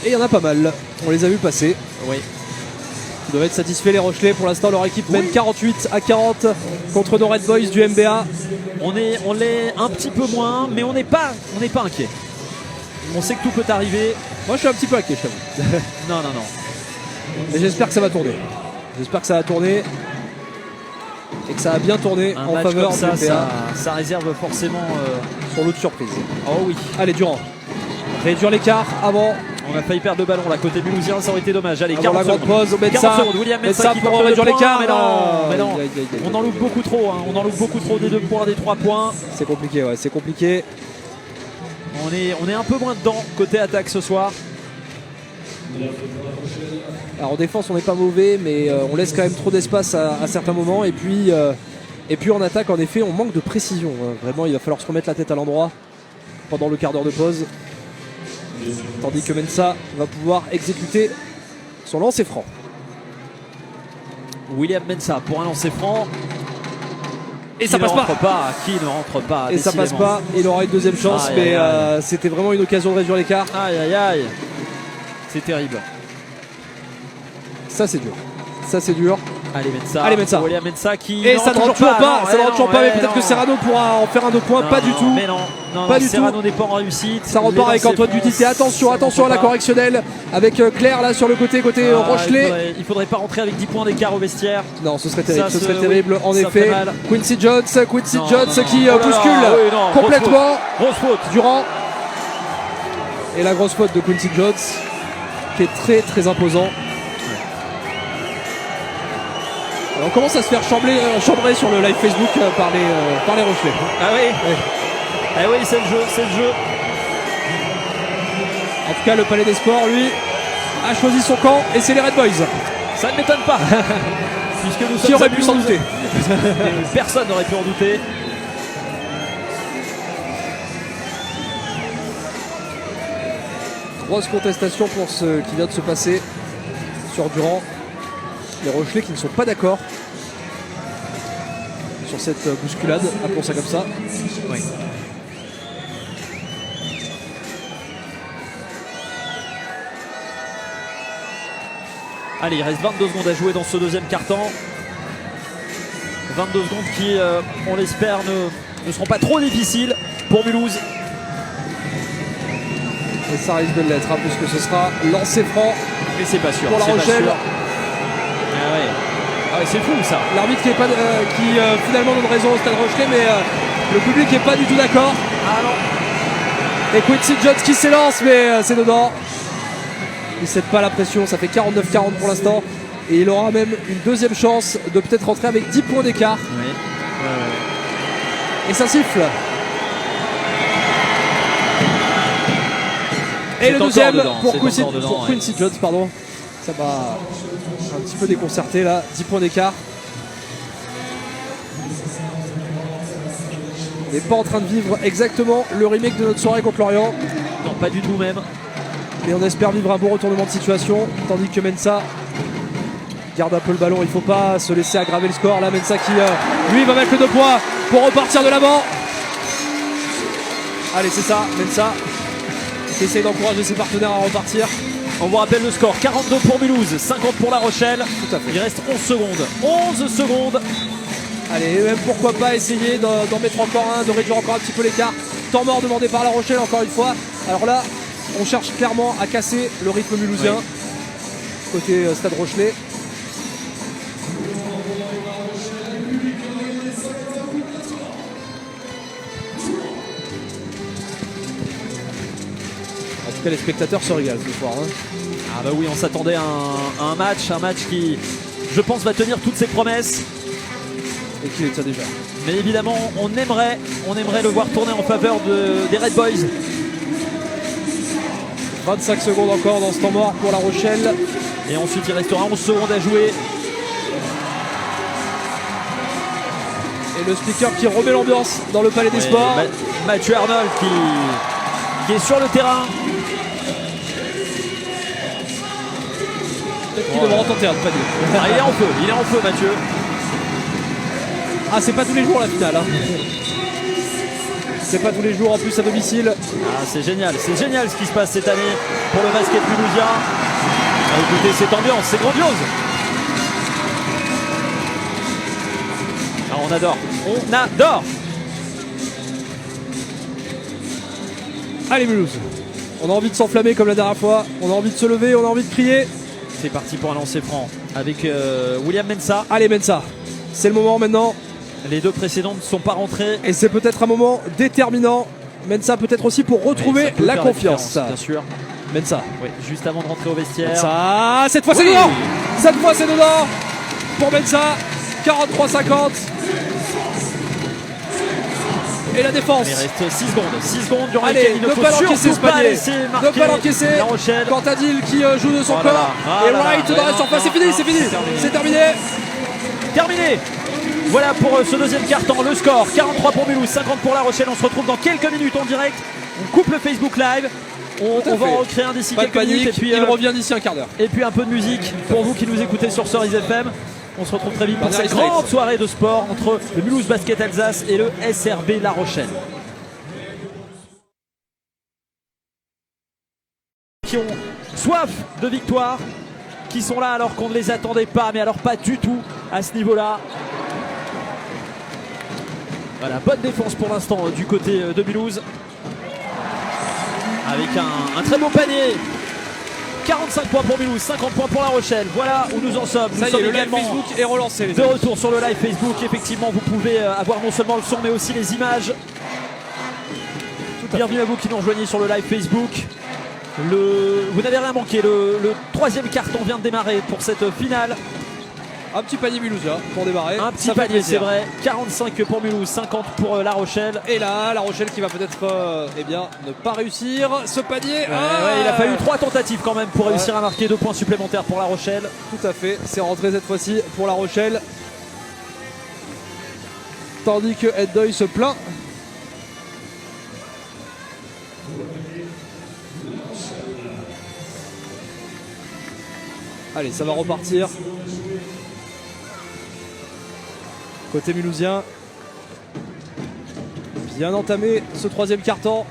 Et il y en a pas mal, on les a vus passer. Oui. Ils doivent être satisfaits les Rochelais. Pour l'instant, leur équipe mène 48-40 contre nos Red Boys du MBA. On l'est un petit peu moins, mais on n'est pas inquiet. On sait que tout peut arriver. Moi, je suis un petit peu inquiet, je t'avoue. Non. Mais j'espère que ça va tourner. J'espère que ça va tourner et que ça va bien tourner en faveur du MBA. Ça réserve forcément sur l'autre surprise. Oh oui. Allez, Durand. Réduire l'écart avant. On a failli perdre le ballon là côté mulhousien, ça aurait été dommage. Allez, 40 la grande pause, William Mensah qui pour réduire l'écart. Mais non. On en loupe beaucoup trop. Hein. On en loupe beaucoup trop des 2 points, des 3 points. C'est compliqué, ouais, c'est compliqué. On est un peu moins dedans côté attaque ce soir. Alors en défense on n'est pas mauvais, mais on laisse quand même trop d'espace à certains moments. Et puis en attaque, en effet, on manque de précision. Vraiment, il va falloir se remettre la tête à l'endroit pendant le quart d'heure de pause. Tandis que Mensah va pouvoir exécuter son lancer franc. William Mensah pour un lancer franc. Et ça passe pas. Qui ne rentre pas. Et ça passe pas. Il aura une deuxième chance, mais c'était vraiment une occasion de réduire l'écart. Aïe. C'est terrible. Ça c'est dur. Ça c'est dur. Allez Mensah. William Mensah qui. Et ça ne rentre toujours pas. Ça ne rentre toujours pas, mais peut-être que Serrano pourra en faire un 2 points. Pas du tout. Mais non. Pas du tout. Serrano n'est pas en réussite. Ça repart avec Antoine Dudit. Et attention à la correctionnelle avec Claire là sur le côté Rochelet. Il faudrait pas rentrer avec 10 points d'écart au vestiaire. Non, ce serait terrible. Ce serait terrible en effet. Quincy Jones qui bouscule complètement. Grosse faute. Durand. Et la grosse faute de Quincy Jones qui est très très imposant. Alors on commence à se faire chambrer sur le live Facebook par les Rochelais. Ah oui, c'est le jeu. En tout cas, le Palais des Sports, lui, a choisi son camp et c'est les Red Boys. Ça ne m'étonne pas. Puisque nous sommes Qui aurait pu s'en douter? Personne n'aurait pu en douter. Grosse contestation pour ce qui vient de se passer sur Durand. Les Rochelais qui ne sont pas d'accord sur cette bousculade, appelons ça comme ça. Oui. Allez, il reste 22 secondes à jouer dans ce deuxième quart-temps. 22 secondes qui, on l'espère, ne seront pas trop difficiles pour Mulhouse. Et ça risque de l'être, puisque ce sera lancé franc. Mais c'est pas sûr. Pour La Rochelle. Ah ouais, c'est fou ça. L'arbitre qui finalement donne raison au Stade Rochelais, mais le public n'est pas du tout d'accord. Ah non. Et Quincy Jones qui s'élance, mais c'est dedans. Il ne cède pas la pression, ça fait 49-40 pour l'instant. Et il aura même une deuxième chance de peut-être rentrer avec 10 points d'écart. Oui. Et ça siffle. Et le deuxième pour Quincy Jones, pardon. Ça m'a un petit peu déconcerté là, 10 points d'écart. On n'est pas en train de vivre exactement le remake de notre soirée contre Lorient. Non, pas du tout même. Mais on espère vivre un bon retournement de situation, tandis que Mensah garde un peu le ballon, il ne faut pas se laisser aggraver le score. Là, Mensah qui, lui, va mettre le 2 points pour repartir de l'avant. Allez, c'est ça, Mensah qui essaye d'encourager ses partenaires à repartir. On vous rappelle le score, 42 pour Mulhouse, 50 pour La Rochelle. Tout à fait. Il reste 11 secondes. 11 secondes. Allez, même pourquoi pas essayer d'en mettre encore un, de réduire encore un petit peu l'écart. Temps mort demandé par La Rochelle encore une fois. Alors là, on cherche clairement à casser le rythme mulhousien. Oui. Côté Stade Rochelais. cas, les spectateurs se régalent ce soir. Hein. Ah bah oui, on s'attendait à un match qui, je pense, va tenir toutes ses promesses. Et qui est ça déjà? Mais évidemment, on aimerait le voir tourner en faveur des Red Boys. 25 secondes encore dans ce temps mort pour La Rochelle. Et ensuite, il restera 11 secondes à jouer. Et le speaker qui remet l'ambiance dans le Palais des Sports. Mathieu Arnold qui est sur le terrain. Peut-être qu'il devra tenter un panier. Ah, il est en feu Mathieu. Ah, c'est pas tous les jours la finale. Hein. C'est pas tous les jours en plus à domicile. Ah, c'est génial ce qui se passe cette année pour le basket mulhousien. Ah, écoutez cette ambiance, c'est grandiose. Ah, on adore. Allez Mulhouse, on a envie de s'enflammer comme la dernière fois. On a envie de se lever, on a envie de crier. C'est parti pour un lancer franc avec William Mensah. Allez Mensah, c'est le moment maintenant. Les deux précédentes ne sont pas rentrées. Et c'est peut-être un moment déterminant. Mensah peut-être aussi pour retrouver la confiance. Bien sûr. Mensah. Oui, juste avant de rentrer au vestiaire. Mensah, cette fois c'est dedans. Cette fois c'est dedans pour Mensah. 43-50. Et la défense. Il reste 6 secondes. 6 secondes durant allez, lesquelles il ne faut pas l'encaisser ce surtout pas panier. laisser Ne marquer pas l'encaisser. La Rochelle. Quentin-Dil qui joue de son Oh là corps. là. Et Ah là Wright là. dans la surface. C'est fini, c'est fini. C'est terminé. Terminé. Voilà pour ce deuxième quart-temps. Le score 43 pour Mulhouse, 50 pour La Rochelle. On se retrouve dans quelques minutes en direct. On coupe le Facebook Live. On va en recréer un d'ici quelques minutes. Et puis, il revient d'ici un quart d'heure. Et puis un peu de musique pour vous qui nous écoutez sur Cerise FM. On se retrouve très vite pour cette Strikes. grande soirée de sport entre le Mulhouse Basket Alsace et le SRB La Rochelle. Qui ont soif de victoire, qui sont là alors qu'on ne les attendait pas, mais alors pas du tout à ce niveau-là. Voilà, bonne défense pour l'instant du côté de Mulhouse. Avec un très beau panier. 45 points pour Mulhouse, 50 points pour La Rochelle. Voilà où nous en sommes. Nous Ça y sommes est, le live également Facebook est relancé. de retour sur le live Facebook. Effectivement, vous pouvez avoir non seulement le son, mais aussi les images. Bienvenue à vous qui nous rejoignez sur le live Facebook. Vous n'avez rien manqué. Le troisième carton vient de démarrer pour cette finale. Un petit panier mulhousien pour démarrer. Un petit Ça fait panier, c'est plaisir. vrai. 45 pour Mulhouse, 50 pour La Rochelle. Et là, La Rochelle qui va peut-être eh bien, ne pas réussir ce panier. Ouais, il a fallu 3 tentatives quand même pour réussir à marquer 2 points supplémentaires pour La Rochelle. Tout à fait, c'est rentré cette fois-ci pour La Rochelle. Tandis que Eddoy se plaint. Allez, ça va repartir. Côté mulhousien. Bien entamé ce troisième quart-temps.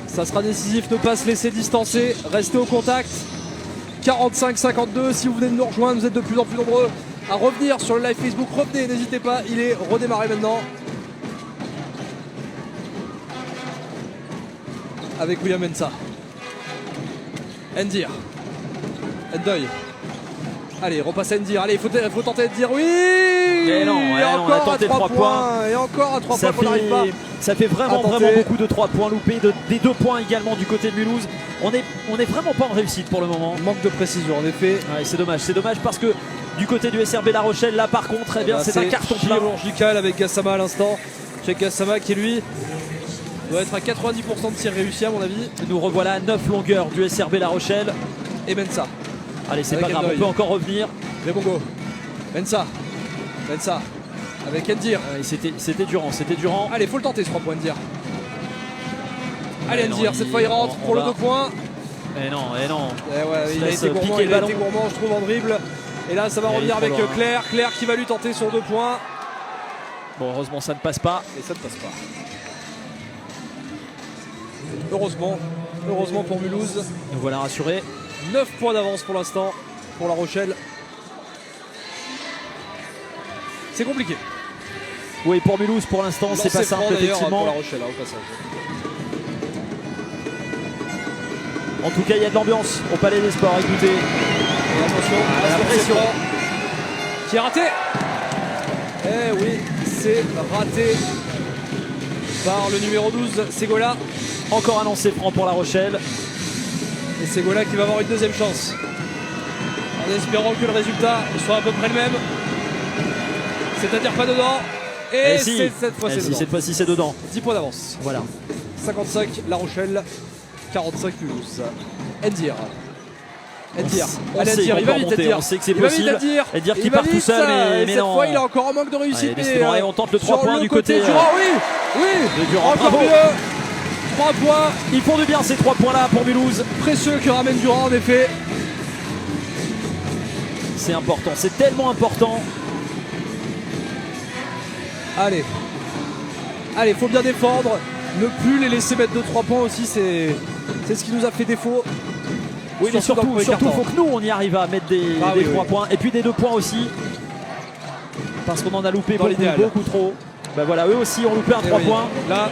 Ça sera décisif de ne pas se laisser distancer. Rester au contact. 45-52. Si vous venez de nous rejoindre, vous êtes de plus en plus nombreux à revenir sur le live Facebook. Revenez, n'hésitez pas. Il est redémarré maintenant. Avec William Mensah. Ndir. Endoy. Allez, repasse Ndir. Allez, il faut tenter de dire oui. Mais non, et on a encore tenté à 3 3 points. Et encore à 3 points qu'on n'arrive pas. Ça fait vraiment à tenter. beaucoup de 3 points loupés, des 2 points également du côté de Mulhouse. On est vraiment pas en réussite pour le moment. Manque de précision en effet. Ouais, c'est dommage parce que du côté du SRB La Rochelle, là par contre, eh bien, c'est un carton plein. Chirurgical avec Gassama à l'instant. Cheikh Gassama qui lui doit être à 90% de tir réussi à mon avis. Nous revoilà à 9 longueurs du SRB La Rochelle. Et Mensah. Allez, c'est Avec pas grave, Endoy. on peut encore revenir. Lebongo. Mensah. Avec Ndir. Ouais, c'était Durand. Allez, faut le tenter ce 3 points Ndir. Allez non, Ndir, cette fois il rentre on pour le va. 2 points. Eh non. Eh ouais, il a laisse été gourmand, piquer le ballon. je trouve en dribble. Et là ça va Il revenir est trop avec loin. Claire qui va lui tenter sur 2 points. Bon, heureusement, ça ne passe pas. Et ça ne passe pas. Heureusement pour Mulhouse. Nous voilà rassurés. 9 points d'avance pour l'instant pour La Rochelle. C'est compliqué. Oui, pour Mulhouse, pour l'instant, c'est pas Lancer simple, franc, d'ailleurs, effectivement. pour La Rochelle, au passage. En tout cas, il y a de l'ambiance au Palais des Sports. Écoutez, Et attention, la pression. Qui est raté. Eh oui, c'est raté par le numéro 12, Segola. Encore un lancer franc pour La Rochelle. Et c'est Gola qui va avoir une deuxième chance. En espérant que le résultat soit à peu près le même. C'est-à-dire pas dedans. Et si, cette fois c'est dedans. Cette fois-ci c'est dedans. 10 points d'avance. Voilà. 55 La Rochelle, 45 Mulhouse. Endir. Endir. Allez Endir, il va vite Endir. On sait que c'est possible. Endir qui part tout seul, mais cette non. fois il a encore un manque de réussite. Allez, on tente le 3 points du côté Durand, oui, de Durand. encore Bravo. mieux. 3 points. Ils font du bien ces 3 points là pour Mulhouse. Précieux que ramène Durand en effet. C'est important, c'est tellement important. Allez, faut bien défendre. Ne plus les laisser mettre 2-3 points aussi, c'est ce qui nous a fait défaut. Oui, mais surtout, il faut que nous on y arrive à mettre des 3 points et puis des 2 points aussi. Parce qu'on en a loupé beaucoup trop. Ben voilà, eux aussi ont loupé un 3 points. Là,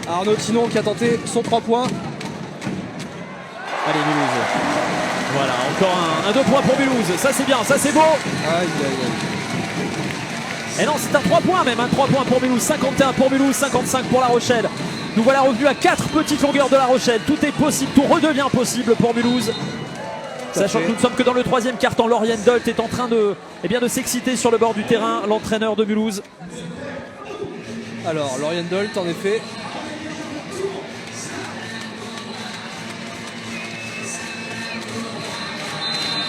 Arnaud Tinon qui a tenté son 3 points. Allez, Mulhouse. Voilà, encore un 2 points pour Mulhouse. Ça c'est bien, ça c'est beau. Aïe, aïe, aïe. Et non, c'est un 3 points même, un 3 points pour Mulhouse, 51 pour Mulhouse, 55 pour La Rochelle. Nous voilà revenus à 4 petites longueurs de La Rochelle. Tout est possible, tout redevient possible pour Mulhouse. Sachant que nous ne sommes que dans le 3e quart-temps. Lauriane Dolt est en train de s'exciter sur le bord du terrain, l'entraîneur de Mulhouse. Alors, Lauriane Dolt en effet.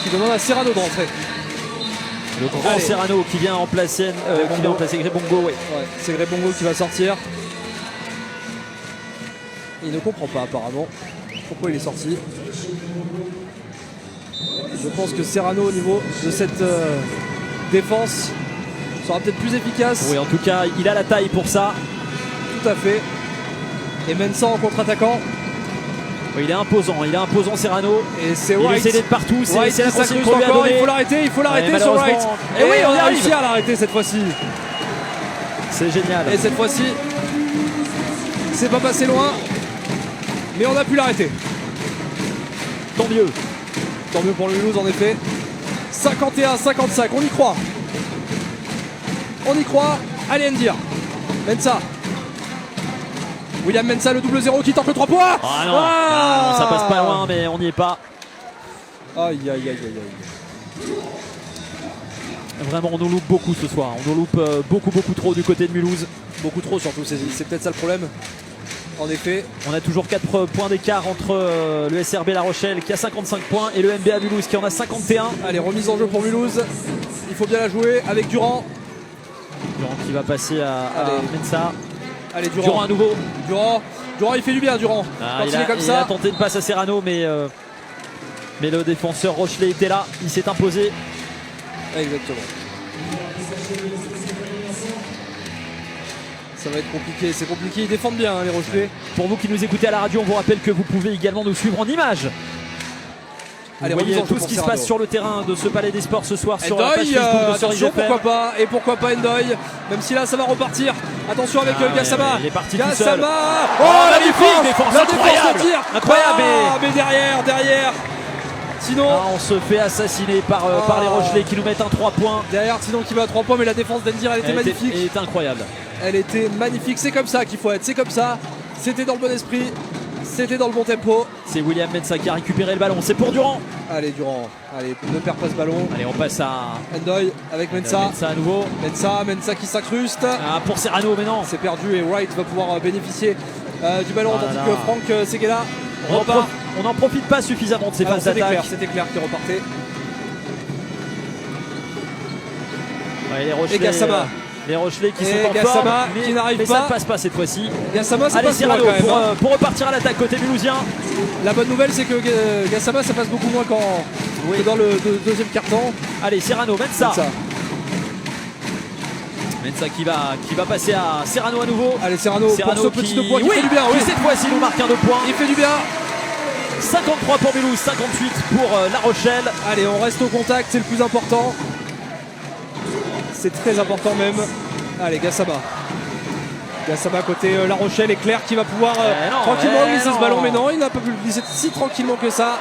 Qui demande à Serrano de rentrer. Le grand Serrano qui vient remplacer Grébongo. Ouais. C'est Grébongo qui va sortir. Il ne comprend pas apparemment pourquoi il est sorti. Je pense que Serrano au niveau de cette défense sera peut-être plus efficace. Oui, en tout cas, il a la taille pour ça. Tout à fait. Et Mensa en contre-attaquant. Oui, il est imposant Serrano. Et c'est White. Il essaie d'être partout. C'est la consigne qu'on lui a donnée. Il faut l'arrêter sur White. Et oui, on a réussi à l'arrêter cette fois-ci. C'est génial. Et cette fois-ci, c'est pas passé loin. Mais on a pu l'arrêter. Tant mieux. Tant mieux pour le Mulhouse en effet. 51-55, on y croit. On y croit. Allez Endir. Mensa. William Mensa, le double 0 qui tente le 3 points. Ah non, ça passe pas loin, mais on n'y est pas. Aïe aïe aïe aïe aïe. Vraiment, on nous loupe beaucoup ce soir. On nous loupe beaucoup trop du côté de Mulhouse. Beaucoup trop surtout, c'est peut-être ça le problème. En effet. On a toujours 4 points d'écart entre le SRB La Rochelle qui a 55 points et le MBA Mulhouse qui en a 51. Allez, remise en jeu pour Mulhouse. Il faut bien la jouer avec Durand. Durand qui va passer à Mensa. Allez, Durand à nouveau. Durand, il fait du bien, Durand. Quand il est comme ça. Il a tenté une passe à Serrano, mais le défenseur Rochelet était là. Il s'est imposé. Exactement. Ça va être compliqué, c'est compliqué. Ils défendent bien les Rochelais. Pour vous qui nous écoutez à la radio, on vous rappelle que vous pouvez également nous suivre en images. Vous voyez tout ce qui se passe sur le terrain de ce Palais des Sports ce soir sur la page Facebook de Cerise FM. Pourquoi pas, et pourquoi pas Endoy, même si là ça va repartir. Attention avec Gassama. Il est parti tout seul. Oh, la défense incroyable, de tir. Incroyable. Mais derrière. Sinon, on se fait assassiner par les Rochelais qui nous mettent un 3 points. Derrière, sinon qui met à 3 points, mais la défense d'Endir elle était magnifique. Elle était incroyable. Elle était magnifique, c'est comme ça qu'il faut être, c'est comme ça. C'était dans le bon esprit, c'était dans le bon tempo. C'est William Mensa qui a récupéré le ballon, c'est pour Durand. Allez Durand, allez, ne perds pas ce ballon. Allez, on passe à Endoy avec Mensa. Mensa à nouveau. Mensa qui s'incruste. Pour Serrano, mais non. C'est perdu et Wright va pouvoir bénéficier du ballon tandis que Franck Seguela repart. On n'en profite pas suffisamment de ces phases d'attaque. C'était clair qu'il repartait. Les Rochelais, et Gassama. Les Rochelais qui sont en Gassama forme, qui n'arrive pas. Mais ça ne passe pas cette fois-ci. Gassama, ça allez, passe Serrano moins quand même, pour repartir à l'attaque côté mulhousien. La bonne nouvelle, c'est que Gassama, ça passe beaucoup moins que dans le deuxième quart-temps. Allez, Serrano, Mensa qui va passer à Serrano à nouveau. Allez, Serrano pour ce petit 2 points qui fait du bien. Qui cette fois-ci nous marque un 2 points. Il fait du bien. 53 pour Mulhouse, 58 pour La Rochelle. Allez, on reste au contact, c'est le plus important. C'est très important même. Allez, Gassama côté La Rochelle et Claire qui va pouvoir tranquillement glisser ce ballon. Mais non, il n'a pas pu le glisser si tranquillement que ça.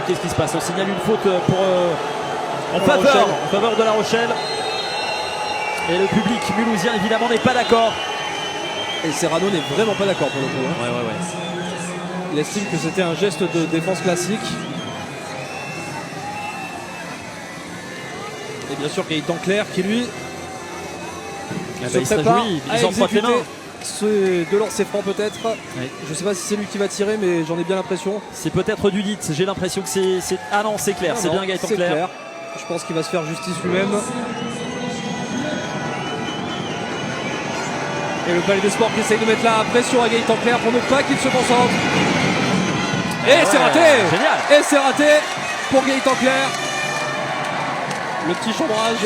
Qu'est-ce qui se passe? On signale une faute en faveur de La Rochelle. Et le public mulhousien évidemment n'est pas d'accord. Et Serrano n'est vraiment pas d'accord pour le coup. Ouais. Il estime que c'était un geste de défense classique. Et bien sûr Gaëtan Clerc qui lui se il se prépare réjouit, à ils ont frappé exécuter main. deux lancers francs peut-être. Ouais. Je sais pas si c'est lui qui va tirer, mais j'en ai bien l'impression. C'est peut-être Dudit, j'ai l'impression que c'est... Ah non, c'est clair, c'est Non, bien Gaëtan c'est Clerc. clair. Je pense qu'il va se faire justice lui-même. Et le Palais des Sports qui essaye de mettre la pression à Gaëtan Clerc pour ne pas qu'il se concentre. Et c'est raté. Génial. Et c'est raté pour Gaëtan Clerc. Le petit chambrage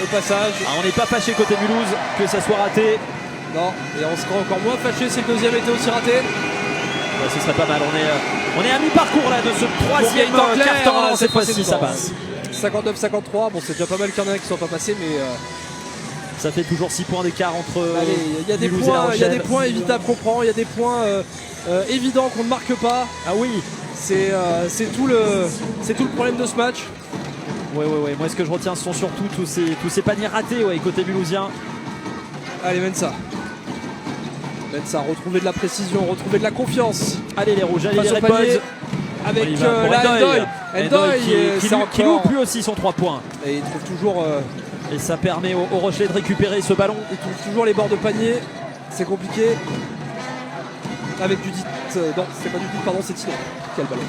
au passage. Ah, on n'est pas fâché côté Mulhouse que ça soit raté. Non, et on sera encore moins fâché si le deuxième était aussi raté. Ouais, ce serait pas mal, on est à mi-parcours là de ce troisième Gaëtan Clerc, carton. Non, c'est cette fois-ci passé ça dedans. passe. 59-53, bon c'est déjà pas mal qu'il y en a qui ne soient pas passés, mais Ça fait toujours 6 points d'écart entre allez, il y a des Mulhouse et La points, il y a des Rochelle. points évitables qu'on prend, il y a des points évidents qu'on ne marque pas. Ah oui. C'est tout le problème de ce match. Ouais. Moi ce que je retiens ce sont surtout tous ces paniers ratés côté mulhousien. Allez Mensa, retrouver de la précision, retrouver de la confiance. Allez les rouges, allez Face les au Red panier. Boys. Avec On y va pour la Endoy. Endoy, qui loupe lui aussi son 3 points. Et il trouve toujours, Et ça permet au Rochelet de récupérer ce ballon. il trouve toujours les bords de panier. C'est compliqué. Avec Dudit, non c'est pas Dudit, pardon, c'est Tino qui a le ballon.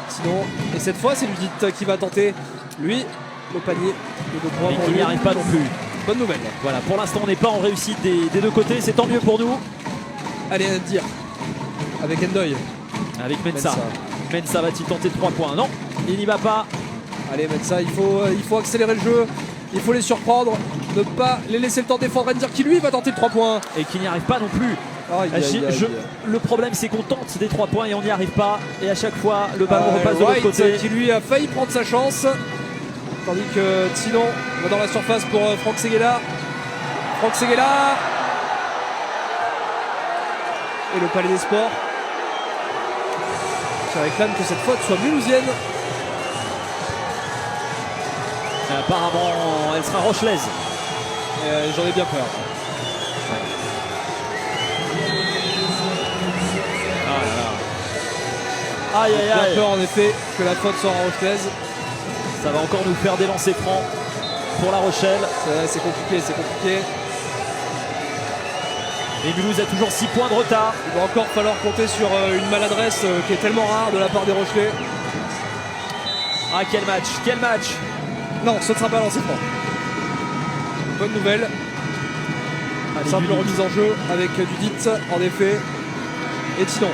Tino, et cette fois c'est Dudit qui va tenter, lui, le panier de 2 points Mais pour qui lui. n'y arrive pas non plus. Bonne nouvelle. Voilà, pour l'instant on n'est pas en réussite des deux côtés, c'est tant mieux pour nous. Allez Nadir, avec Endoy. Avec Mensa. Mensa va-t-il tenter 3 points? Non, il n'y va pas. Allez Mensa, il faut accélérer le jeu, il faut les surprendre, ne pas les laisser le temps de défendre. Endoy qui lui va tenter le 3 points. Et qui n'y arrive pas non plus. Aïe, aïe, aïe. Le problème c'est qu'on tente des 3 points et on n'y arrive pas. Et à chaque fois le ballon repasse de Wright l'autre côté. qui lui a failli prendre sa chance. Tandis que Tinon va dans la surface pour Franck Seguela. Franck Seguela. Et le Palais des Sports qui réclame que cette faute soit mulhousienne. Et apparemment elle sera rochelaise. J'en ai bien peur. Aïe aïe J'ai bien aïe. peur en effet que la faute soit rochelaise. Ça va encore nous faire des lancers francs pour La Rochelle. C'est compliqué, c'est compliqué. Et Mulhouse a toujours 6 points de retard. Il va encore falloir compter sur une maladresse qui est tellement rare de la part des Rochelais. Ah quel match, quel match. Non, ce ne sera pas lancé franc. Bonne nouvelle. Allez, Simple Dudit. remise en jeu avec Dudit en effet. Et Tinon.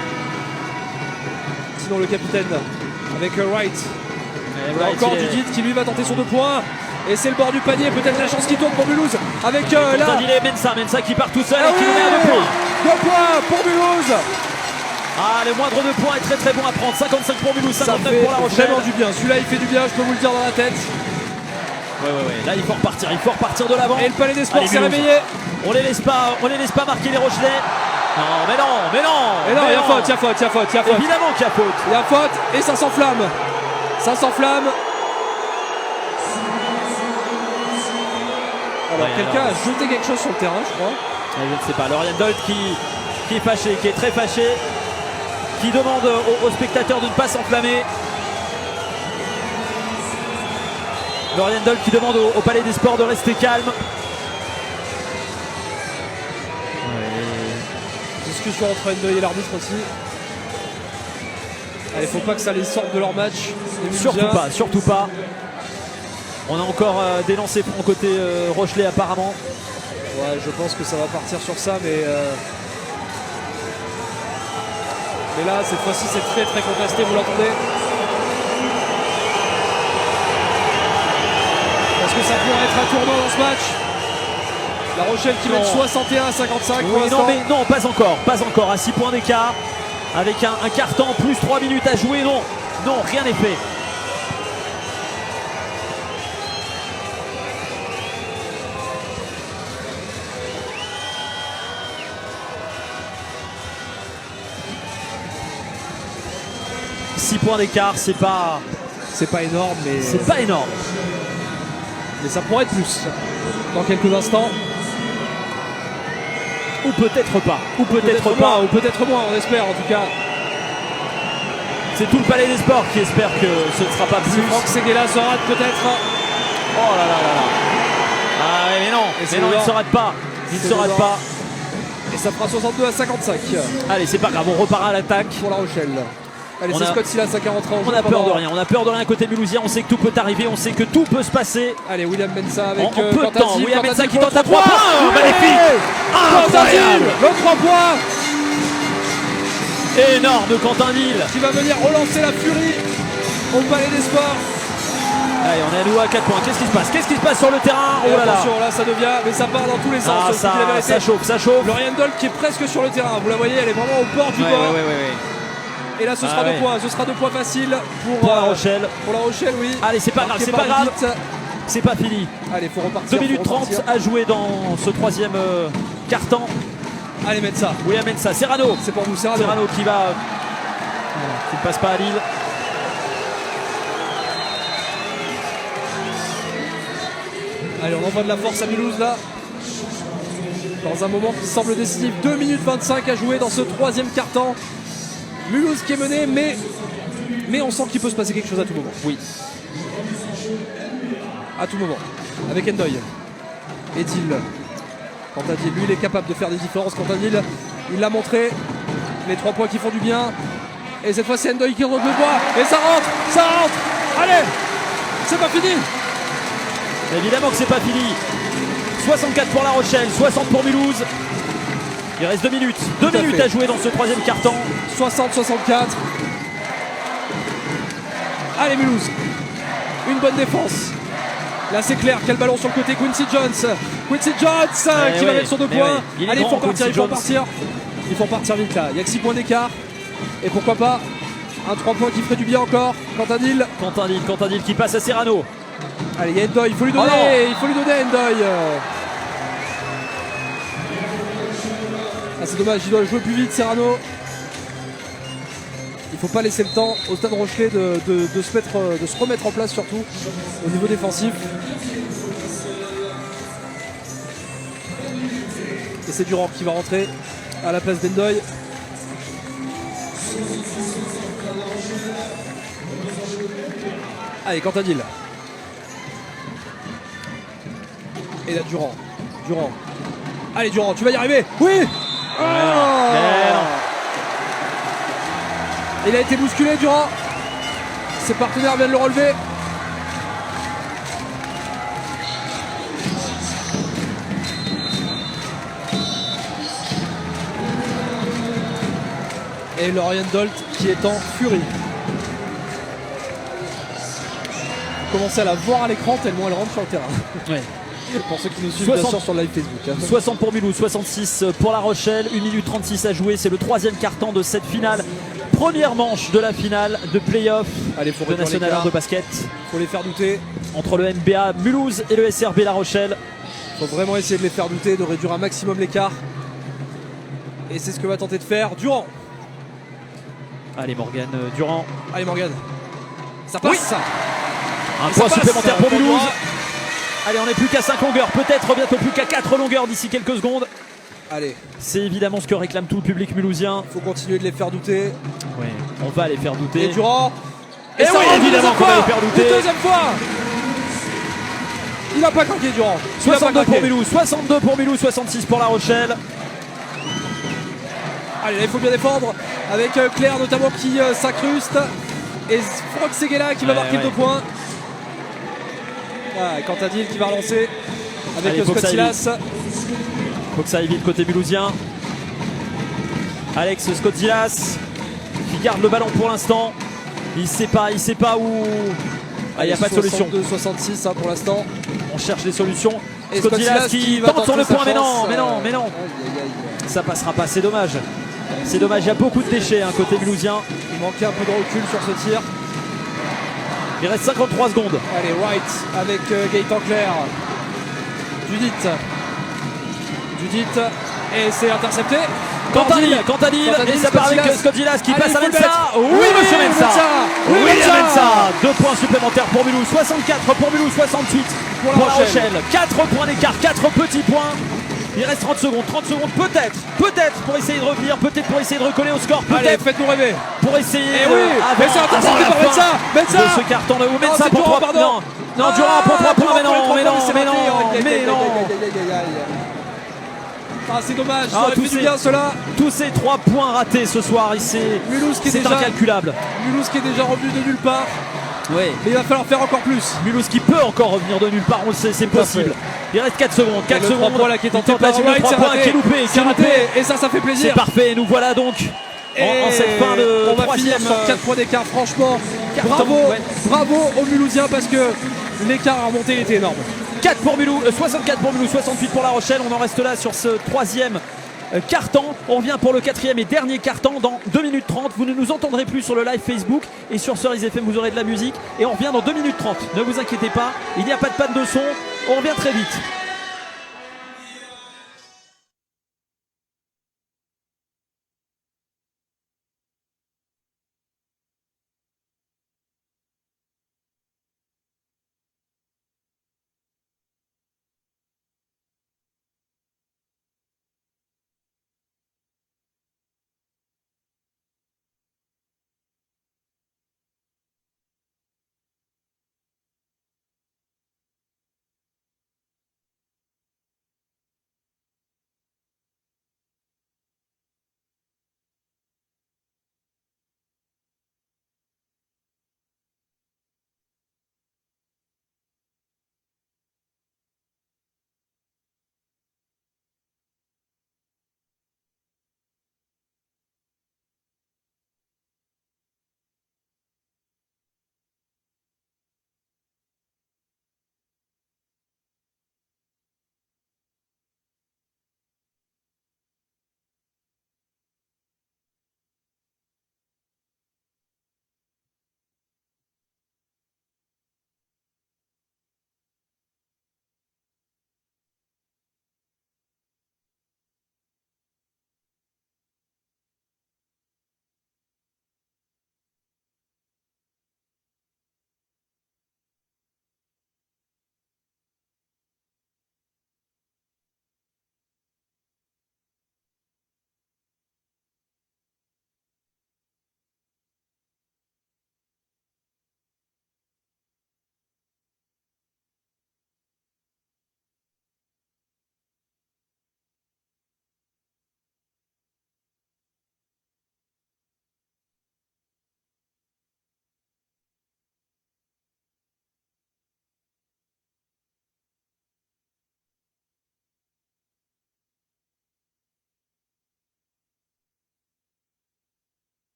Tinon le capitaine avec Wright. Et Et Wright, encore il est- Dudit qui lui va tenter son 2 points. Et c'est le bord du panier, peut-être la chance qui tourne pour Mulhouse. Avec Pourtant, là. il est Mensa qui part tout seul Ah et qui nous met à 2 points. 2 points pour Mulhouse. Ah, le moindre de points est très très bon à prendre. 55 pour Mulhouse, Ça 59 fait pour La Rochelle. vraiment du bien. Celui-là il fait du bien, je peux vous le dire dans la tête. Ouais. Là, il faut repartir de l'avant. Et le Palais des Sports Allez, s'est Mulhouse. réveillé. On les laisse pas marquer les Rochelais. Non, mais non. Et non, il y a faute, il y a faute, il y a faute, il y a faute. Évidemment qu'il y a faute. Il y a faute et ça s'enflamme. Ça s'enflamme. Alors Ouais, quelqu'un alors. a jeté quelque chose sur le terrain, je crois. Je ne sais pas. Lauriane Dolt qui est fâché, qui est très fâché, qui demande aux spectateurs de ne pas s'enflammer. Lauriane Dolt qui demande au Palais des Sports de rester calme. Discussion entre Endoy et l'arbitre aussi. Allez, faut pas que ça les sorte de leur match. Les Mulhousiens. Surtout pas. On a encore des lancers francs côté Rochelet apparemment. Ouais, je pense que ça va partir sur ça, mais là, cette fois-ci, c'est très très contesté, vous l'entendez? Parce que ça pourrait être un tournant dans ce match. La Rochelle qui mène 61-55 pour Oui, l'instant. non, pas encore. À 6 points d'écart. Avec un quart-temps plus 3 minutes à jouer. Non, rien n'est fait. Six points d'écart, c'est pas énorme, mais c'est pas énorme. ça pourrait être plus. Dans quelques instants. ou peut-être pas. Ou peut-être Peut-être pas. moins, ou peut-être moins, on espère en tout cas. C'est tout le Palais des Sports qui espère que ce ne sera pas Si plus. Franck Seguela se rate peut-être. Oh là là là là. Ah ouais, mais non, c'est il ne dedans. se rate pas. Il ne C'est se rate dedans. pas. Et ça fera 62-55 Allez, c'est pas grave, on repart à l'attaque. pour La Rochelle. Allez, On c'est a- Scott Silas qui a rentré en jeu. On a peur pendant- de rien, on a peur de rien côté Mulhousien, on sait que tout peut arriver, on sait que tout peut se passer. Allez, William Mensa avec En peu de Quentin temps, Dil, William Quentin Mensa Dil qui pour tente à le 3 3 points. Oui Magnifique. Quentin Incroyable. Dil, le 3 points Énorme Quentin Dil. qui va venir relancer la furie au Palais des Sports. Allez, on est à nouveau à 4 points. Qu'est-ce qui se passe? Qu'est-ce qui se passe sur le terrain? Et Oh là là. attention, là ça devient, mais ça part dans tous les sens. Ah, je vous dis la vérité. ça chauffe, ça chauffe. Lorian Dolt qui est presque sur le terrain. Vous la voyez, elle est vraiment au bord du bord. Et là, ce sera 2 points. Ce sera 2 points faciles Pour La Rochelle. Pour La Rochelle, oui. Allez, c'est pas grave, Marqué c'est par pas grave. Vite. C'est pas fini. Allez, faut repartir. 2 minutes faut 30 repartir. à jouer dans ce troisième quart-temps. Allez, mettre ça. William Mensa, Serrano. C'est pour vous, Serrano. Serrano qui va. Qui ne passe pas à Lille. Allez, on envoie de la force à Mulhouse là. Dans un moment qui semble décisif. 2 minutes 25 à jouer dans ce troisième quart-temps. Mulhouse qui est mené, mais on sent qu'il peut se passer quelque chose à tout moment. Oui. À tout moment. Avec Endoy. Edil. Quentin Dil, lui, il est capable de faire des différences. Quentin Dil, il l'a montré. Les 3 points qui font du bien. Et cette fois, c'est Endoy qui rentre le bois. Et ça rentre. Ça rentre. Allez. C'est pas fini. Évidemment que c'est pas fini. 64 pour La Rochelle, 60 pour Mulhouse. Il reste 2 minutes. 2 Tout à minutes fait. à jouer dans ce troisième quart-temps. 60-64. Allez Mulhouse. Une bonne défense. Là c'est clair, quel ballon sur le côté, Quincy Jones. Quincy Jones qui va mettre son 2 mais points. ouais. Il est Allez, il faut grand, partir, Quincy il faut Jones. partir. Il faut partir vite là. Il n'y a que 6 points d'écart. Et pourquoi pas un 3 points qui ferait du bien encore. Quentin Dil. Quentin Dil qui passe à Serrano. Allez, il y a Endoy, il faut lui donner. Oh non. Il faut lui donner Endoy. Ah, c'est dommage, il doit jouer plus vite Serrano. Il faut pas laisser le temps au Stade Rochelet de se remettre en place, surtout au niveau défensif. Et c'est Durand qui va rentrer à la place d'Endoy. Allez, Quentin Dil. Et là, Durand. Allez, Durand, tu vas y arriver. Oui. Oh. Mais non. Il a été bousculé, Durand. Ses partenaires viennent le relever. Et Lorian Dolt qui est en furie. Vous commencez à la voir à l'écran tellement elle rentre sur le terrain. Ouais. Pour ceux qui nous suivent bien 60. sûr sur le live Facebook. hein. 60 pour Mulhouse, 66 pour La Rochelle, 1 minute 36 à jouer. C'est le troisième quart-temps de cette finale. Première manche de la finale de play-off Allez, faut de réduire National 1 l'écart. de basket Faut les faire douter. entre le NBA Mulhouse et le SRB La Rochelle. Faut vraiment essayer de les faire douter, de réduire un maximum l'écart. Et c'est ce que va tenter de faire Durand. Allez Morgan Durand. Allez Morgan. Ça passe. Oui. Un Et ça point passe supplémentaire pour pour Mulhouse. Durand. Allez, on n'est plus qu'à 5 longueurs, peut-être bientôt plus qu'à 4 longueurs d'ici quelques secondes. Allez, C'est évidemment ce que réclame tout le public mulhousien. faut continuer de les faire douter. Ouais, on va les faire douter. Et Durand. Et ça oui, rentre une évidemment deuxième qu'on va fois. les faire douter. Une deuxième fois. Il n'a pas craqué Durand. Il a pas 62 pour craqué. Mulhouse, 62 pour Mulhouse, 66 pour La Rochelle. Allez, là, il faut bien défendre. Avec Claire notamment qui s'incruste. Et Franck Seguela qui va Ouais, marquer ouais. le 2 points. Ah, et Quentin Dil qui va relancer. Avec Allez, faut que Scott ça aille Silas. Faut que ça aille vite côté mulhousien. Alex Scott Silas qui garde le ballon pour l'instant. Il sait pas où. Ah, il n'y a pas de solution. 62-66 pour l'instant. On cherche des solutions. Et Scott Scott Silas Silas qui va tente sur le tenter point, sa mais non, chance. mais non, mais non. Aïe, aïe, aïe. Ça passera pas, c'est dommage. C'est dommage, il y a beaucoup de déchets côté mulhousien. Il manquait un peu de recul sur ce tir. Il reste 53 secondes. Allez, White avec Gaëtan Claire. Judith. Et c'est intercepté. Quentin Quentin Dil, Dil, et ça Scott part avec Silas. Scott Silas qui Allez, passe à il faut le Mensa. mettre. Oui, Oui, monsieur Mensa. Oui, William Mensa. Mensa. 2 points supplémentaires pour Mulhouse. 64 pour Mulhouse, 68 pour La Rochelle. 4 points d'écart, 4 petits points. Il reste 30 secondes peut-être pour essayer de revenir, peut-être pour essayer de recoller au score, Allez, peut-être faites-nous rêver. pour essayer oui, mais c'est intercepté par Mensah. de ce carton de Mensah pour 3 points. Non, Durant pour 3 points, mais non. Ah, c'est dommage, ça aurait fait du bien cela. Tous ces 3 points ratés ce soir, c'est incalculable. Mulhouse qui est déjà revenu de nulle part. Oui. Mais il va falloir faire encore plus. Mulhouse qui peut encore revenir de nulle part, on le sait, c'est possible. Il reste 4 secondes. 4 secondes. 3 points là qui est tenté par Wright, 3 points qui est loupé. Et ça fait plaisir. C'est parfait. Nous voilà donc en cette fin de on va finir sur 4 points d'écart. Franchement, bravo aux Mulhousiens parce que l'écart à remonter était énorme. 64 pour Mulhouse, 68 pour La Rochelle. On en reste là sur ce 3e quart-temps. On revient pour le 4e et dernier quart-temps dans 2 minutes 30. Vous ne nous entendrez plus sur le live Facebook et sur Cerise FM vous aurez de la musique. Et on revient dans 2 minutes 30. Ne vous inquiétez pas, il n'y a pas de panne de son. On revient très vite.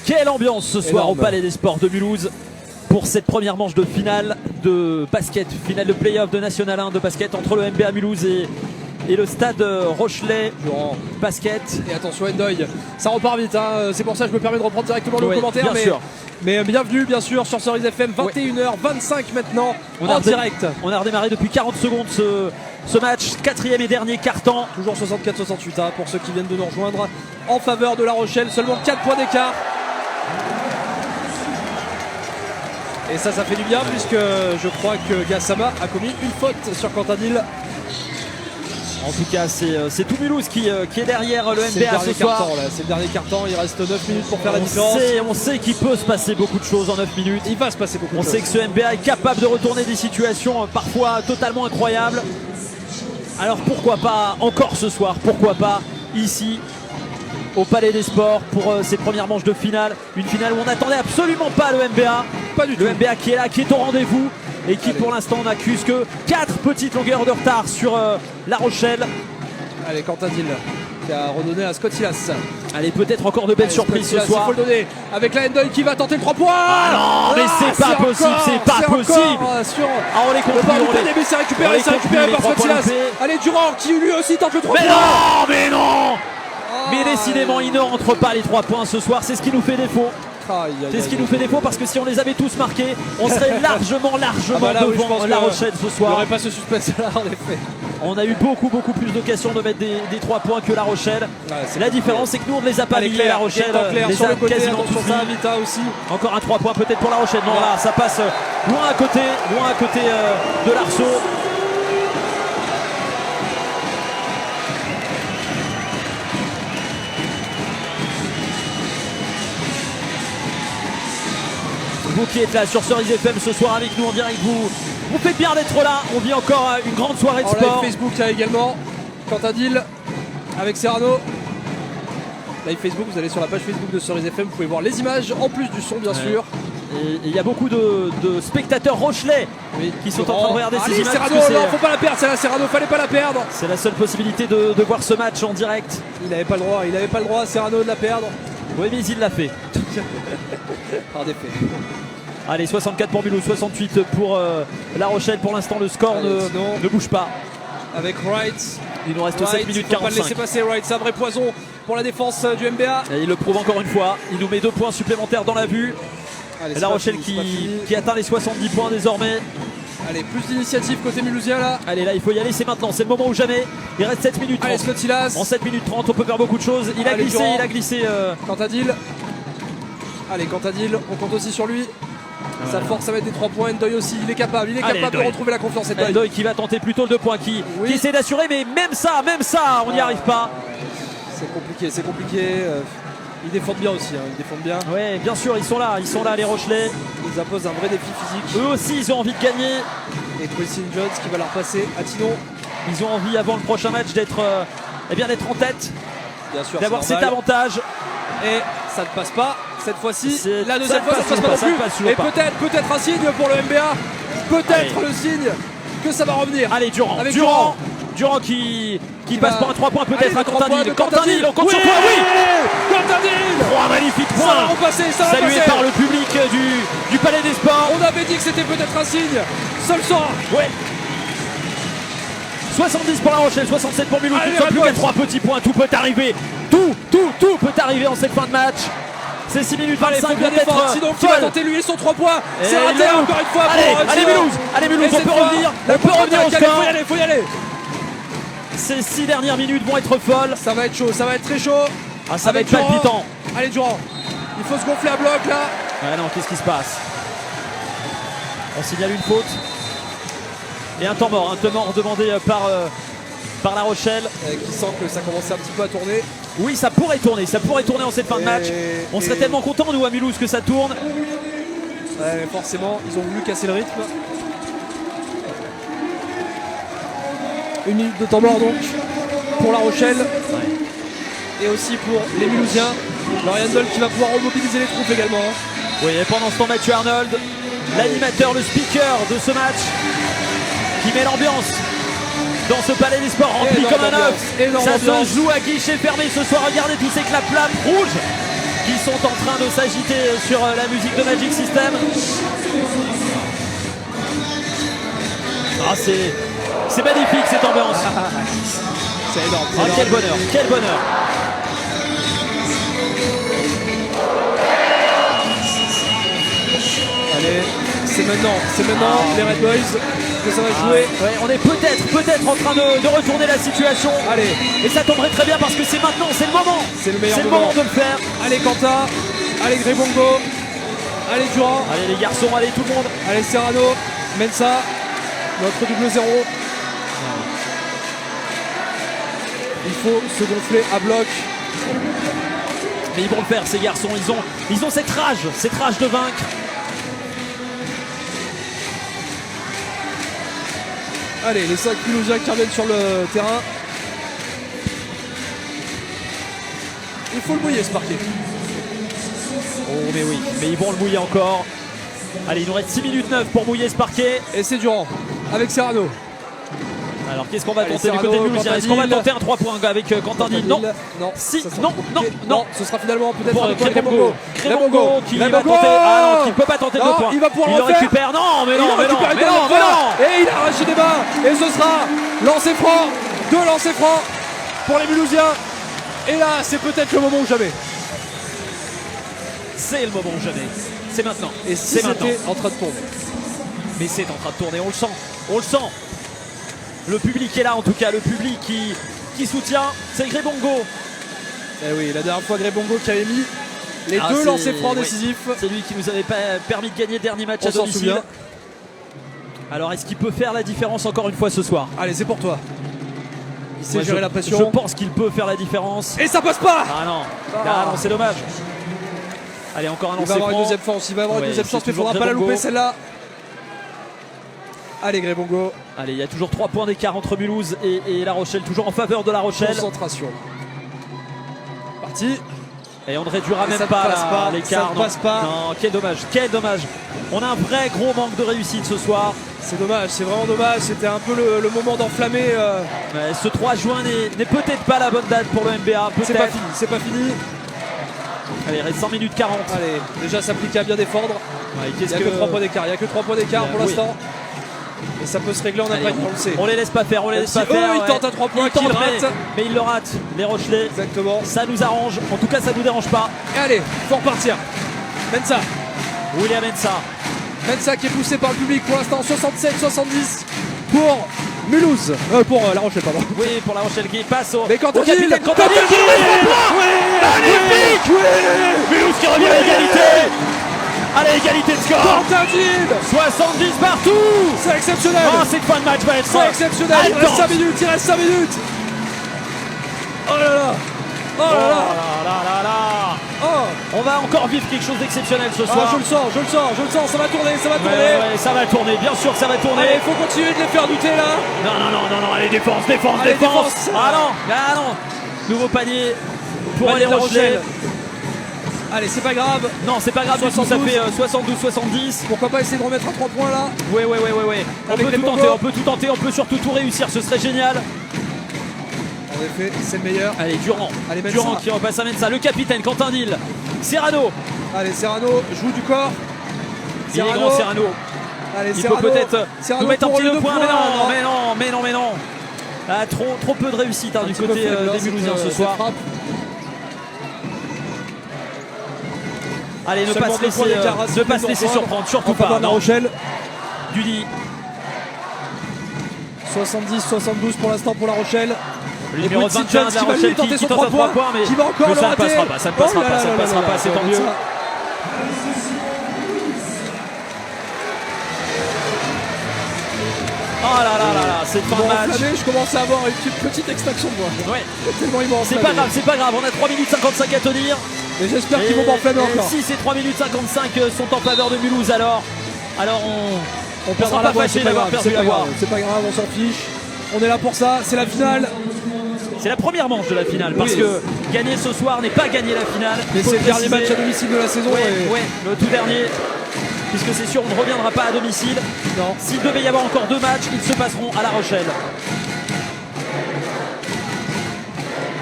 Quelle ambiance ce soir au Palais des Sports de Mulhouse pour cette première manche de finale de basket, finale de play-off de National 1 de basket entre le MBA Mulhouse et le stade Rochelais basket. Et attention Endoy, ça repart vite, hein. C'est pour ça que je me permets de reprendre directement le commentaire. Mais bienvenue bien sûr sur Cerise FM, 21h25 maintenant en direct. On a redémarré depuis 40 secondes ce match, 4e et dernier quart-temps. Toujours 64-68 pour ceux qui viennent de nous rejoindre en faveur de La Rochelle, seulement 4 points d'écart. Et ça fait du bien puisque je crois que Gassama a commis une faute sur Quentin Dill. En tout cas, c'est tout Mulhouse qui est derrière le MBA ce soir. C'est le dernier quart-temps, il reste 9 minutes pour faire la différence. On sait qu'il peut se passer beaucoup de choses en 9 minutes. Il va se passer beaucoup de choses. On sait que ce MBA est capable de retourner des situations parfois totalement incroyables. Alors pourquoi pas encore ce soir, pourquoi pas ici au Palais des Sports pour ces premières manches de finale. Une finale où on n'attendait absolument pas le MBA. Pas du tout. Le MBA qui est là, qui est au rendez-vous et qui pour l'instant n'accuse que 4 petites longueurs de retard sur La Rochelle. Allez, Quentin Dill qui a redonné à Scott Silas. Allez, peut-être encore de belles surprises ce soir. Il faut le donner avec la Hendoy qui va tenter le 3 points. Ah non, mais c'est pas possible, c'est pas possible. Ah, on les comprend. Mais c'est récupéré, par Scottilas. Allez, Durand qui lui aussi tente le 3 points. Mais non. Mais décidément, il ne rentre pas les 3 points ce soir, c'est ce qui nous fait défaut. C'est ce qui nous fait défaut parce que si on les avait tous marqués, on serait largement devant La Rochelle ce soir. Il n'y aurait pas ce suspense là en effet. On a eu beaucoup plus d'occasions de mettre des 3 points que La Rochelle. La différence c'est que nous on ne les a pas mis. La Rochelle les a quasiment tous mis. Aussi. Encore un 3 points peut-être pour La Rochelle. Non, là ça passe loin à côté de l'Arceau. Vous qui êtes là sur Cerise FM ce soir avec nous en direct, vous faites bien d'être là. On vit encore une grande soirée de sport. Live Facebook, il y a également Quentin Dill avec Serrano. Live Facebook, vous allez sur la page Facebook de Cerise FM, vous pouvez voir les images en plus du son bien sûr. Et il y a beaucoup de spectateurs rochelais qui sont en train de regarder ces images. Serrano, non, faut pas la perdre, c'est la Serrano, fallait pas la perdre. C'est la seule possibilité de voir ce match en direct. Il n'avait pas le droit Serrano de la perdre. Oui, mais il l'a fait. Par des faits. Allez, 64 pour Mulhouse, 68 pour La Rochelle. Pour l'instant, le score ne bouge pas. Avec Wright. Il nous reste 7 minutes 45. Faut pas le laisser passer Wright, c'est un vrai poison pour la défense du MBA. Et il le prouve encore une fois. Il nous met 2 points supplémentaires dans la vue. Allez, La Rochelle qui atteint les 70 points désormais. Allez, plus d'initiative côté mulhousien là. Allez, là il faut y aller, c'est maintenant, c'est le moment ou jamais. Il reste 7 minutes 30. Allez, Scottilas. En 7 minutes 30, on peut faire beaucoup de choses. Il a glissé. Quentin Dill. Allez, Quentin Dill, on compte aussi sur lui. Sa force, ça va être des 3 points. Ndoye aussi, il est capable de retrouver la confiance. Ndoye qui va tenter plutôt le 2 points, qui essaie d'assurer, mais même ça, on n'y arrive pas. C'est compliqué. Ils défendent bien aussi, ils défendent bien. Oui, bien sûr, ils sont là les Rochelais. Ils imposent un vrai défi physique. Eux aussi, ils ont envie de gagner. Et Quincy Jones qui va leur passer à Tinon. Ils ont envie, avant le prochain match, d'être en tête. Bien sûr, d'avoir cet avantage. Et ça ne passe pas cette fois-ci. La deuxième fois, ça ne passe pas non plus. Et peut-être un signe pour le MBA. Peut-être le signe que ça va revenir. Allez, Durand qui passe pour un 3 points peut-être à Quentin Dill. Quentin Dill, on compte sur toi, oui. Quentin Dill. 3 magnifiques points. Ça va repasser, salué par le public du Palais des Sports. On avait dit que c'était peut-être un signe. Seul sort. Ouais. 70 pour La Rochelle, 67 pour Mulhouse. Il ne plus qu'à 3 petits points. Tout peut arriver. Tout peut arriver en cette fin de match. C'est 6 minutes 25. Sinon, qui va tenter lui et son 3 points. C'est raté encore une fois. Allez, Mulhouse, on peut revenir au score. Faut y aller. Ces 6 dernières minutes vont être folles. Ça va être chaud, ça va être très chaud. Ça va être palpitant. Allez, Durand. Il faut se gonfler à bloc là. Ouais, non, qu'est-ce qui se passe? On signale une faute. Et un temps mort demandé par La Rochelle. Qui sent que ça commençait un petit peu à tourner. Oui, ça pourrait tourner en cette fin de match. On serait tellement contents, nous, à Mulhouse, que ça tourne. Ouais, forcément, ils ont voulu casser le rythme. 1 minute de temps mort donc pour La Rochelle. Et aussi pour les Mulhousiens. Laurian Doll qui va pouvoir remobiliser les troupes également. Oui, et pendant ce temps, Mathieu Arnold, l'animateur, le speaker de ce match, qui met l'ambiance dans ce Palais des Sports rempli comme un œuf. Ça se joue à guichet fermé ce soir. Regardez tous ces claps rouges qui sont en train de s'agiter sur la musique de Magic System. C'est magnifique cette ambiance. C'est énorme. Quel bonheur. Allez, c'est maintenant les Red Boys que ça va jouer. Ouais, on est peut-être en train de retourner la situation. Allez. Et ça tomberait très bien parce que c'est maintenant, c'est le moment. C'est le meilleur moment de le faire. Allez Quentin, allez Grébongo, allez Durand. Allez les garçons, allez tout le monde. Allez Serrano, Mensa, notre double 0. Il faut se gonfler à bloc. Mais ils vont le faire ces garçons, ils ont cette rage de vaincre. Allez, les 5 Mulhousiens qui reviennent sur le terrain. Il faut le mouiller ce parquet. Oh mais oui, mais ils vont le mouiller encore. Allez, il nous reste 6 minutes 9 pour mouiller ce parquet. Et c'est Durand avec Serrano. Alors qu'est-ce qu'on va Allez, tenter du côté de Serrano, Mulhousien? Est-ce qu'on va tenter un 3 points avec Quentin Dill? Non. Non, Si, ça sera non, compliqué. non. Ce sera finalement peut-être Pour Grébongo. Grébongo qui va tenter. Ah non, qui ne peut pas tenter le Non, point. il va pouvoir il le le refaire. récupère. Non, mais Il non, mais non, récupère mais non, mais non. Et il a arraché des mains. Et ce sera lancer franc. 2 lancers francs pour les Mulhousiens. Et là, c'est peut-être le moment ou jamais. C'est le moment ou jamais. C'est maintenant. Et si c'est maintenant. c'était en train de tomber. Mais c'est en train de tourner, on le sent. On le sent. Le public est là en tout cas, le public qui soutient, c'est Grébongo. Eh oui, la dernière fois Grébongo qui avait mis les 2 c'est- lancers francs oui. décisifs. C'est lui qui nous avait permis de gagner le dernier match On à s'en domicile. souvient. Alors est-ce qu'il peut faire la différence encore une fois ce soir? Allez, c'est pour toi. Il sait Moi, gérer je- la pression. Je pense qu'il peut faire la différence. Et ça passe pas. Ah non, ah non, c'est dommage. Allez, encore un Il lancer va avoir une franc. deuxième chance. Il va avoir une Ouais, deuxième c'est chance, mais il toujours faudra pas la Grébongo. louper celle-là. Allez, Grébongo. Allez, il y a toujours 3 points d'écart entre Mulhouse et La Rochelle, toujours en faveur de La Rochelle. Concentration. Parti. Et on ne réduira Et même ça ne pas passe pas, l'écart. ça ne non. passe pas. Non, quel dommage, quel dommage. On a un vrai gros manque de réussite ce soir. C'est dommage, c'est vraiment dommage. C'était un peu le moment d'enflammer. Ouais, ce 3 juin n'est peut-être pas la bonne date pour le NBA. C'est pas fini, c'est pas fini. Allez, il reste 100 minutes 40. Allez, déjà s'appliquer à bien défendre. Ouais, Il n'y a que 3 points d'écart. Il y a que 3 points d'écart pour Oui. l'instant. Et ça peut se régler en Allez, impact, on le sait. on les laisse pas faire, on les Même laisse si pas eux, faire. ils tentent un 3 points Ils qu'ils tentent, ratent. mais ils le ratent, les Rochelais. Exactement. Ça nous arrange, en tout cas ça nous dérange pas. Et allez, faut repartir. Mensa. William Mensa. Mensa qui est poussé par le public pour l'instant. 67-70 pour Mulhouse. Pour La Rochelle, pardon. Oui, pour La Rochelle qui passe au, Mais Quentin au capitaine Dill, Quentin Dill qui magnifique. Mulhouse qui revient à l'égalité. Allez, égalité de score. Quentin Dill. 70 partout. C'est exceptionnel. Oh, cette fin de match va être C'est exceptionnel. Il reste 5 minutes. Il reste 5 minutes. Oh là là. Oh là là. là là là. Oh. On va encore vivre quelque chose d'exceptionnel ce Ah, soir. je le sens, je le sens, je le sens. Ça va tourner, ça va Ouais, tourner. ouais, ça va tourner, bien sûr que ça va tourner. Allez, il faut continuer de les faire douter là. Non, non, non, non, non, allez, défense, défense, Allez, défense. défense. Ah non, ah non. Nouveau panier pour Panier aller de La Rochelais. Rochelle. Allez, c'est pas grave. Non, c'est pas grave, du tout, ça 72. fait 72-70. Pourquoi pas essayer de remettre à 3 points là. Ouais, ouais, ouais, ouais, ouais. On Avec peut les tout bongos. tenter, on peut tout tenter, on peut surtout tout réussir, ce serait génial. En effet, c'est le meilleur. Allez, Durand. Allez, Mensa. Durand qui repasse à Mensa. Le capitaine, Quentin Dill. Serrano. Allez, Serrano joue du corps. Il est grand, Serrano. Allez, Il Serrano. peut peut-être Serrano nous mettre un pour petit le 2 deux points, points, mais non, mais non, mais non, mais non. Ah, trop peu de réussite hein, du petit peu côté faible, hein, des Mulhousiens ce cette soir. frappe. Allez, ne Seulement pas se deux laisser, points d'écart à ne pas se laisser surprendre, surtout en faveur pas. de La Non. Rochelle. Dudy. 70-72 pour l'instant pour La Rochelle. Le numéro Quincy 21 de Jones La qui va lui Rochelle tenter qui son tente 3 à 3 points, points, mais qui va encore mais le ça ne rater. passera pas, ça ne passera Oh là pas, là ça ne là passera là pas, là c'est là, tant mieux. ça. Oh là là là là, cette fin Bon, de match. enflammé, je commence à avoir une petite extraction de voix. Ouais. Tellement ils m'ont C'est enflammé. pas grave, c'est pas grave, on a 3 minutes 55 à tenir. Mais j'espère qu'ils vont m'enflammer encore. Si ces 3 minutes 55 sont en faveur de Mulhouse, alors On on perdra sera la pas voix, fâché c'est pas d'avoir grave, perdu c'est la pas voix. grave, c'est pas grave, on s'en fiche. On est là pour ça, c'est la finale. C'est la première manche de la finale parce Oui. que gagner ce soir n'est pas gagner la finale. Mais Faut c'est le dernier préciser. match à domicile de la saison. Ouais, et- ouais, le tout dernier. Puisque c'est sûr, on ne reviendra pas à domicile. Non. S'il devait y avoir encore 2 matchs, ils se passeront à La Rochelle.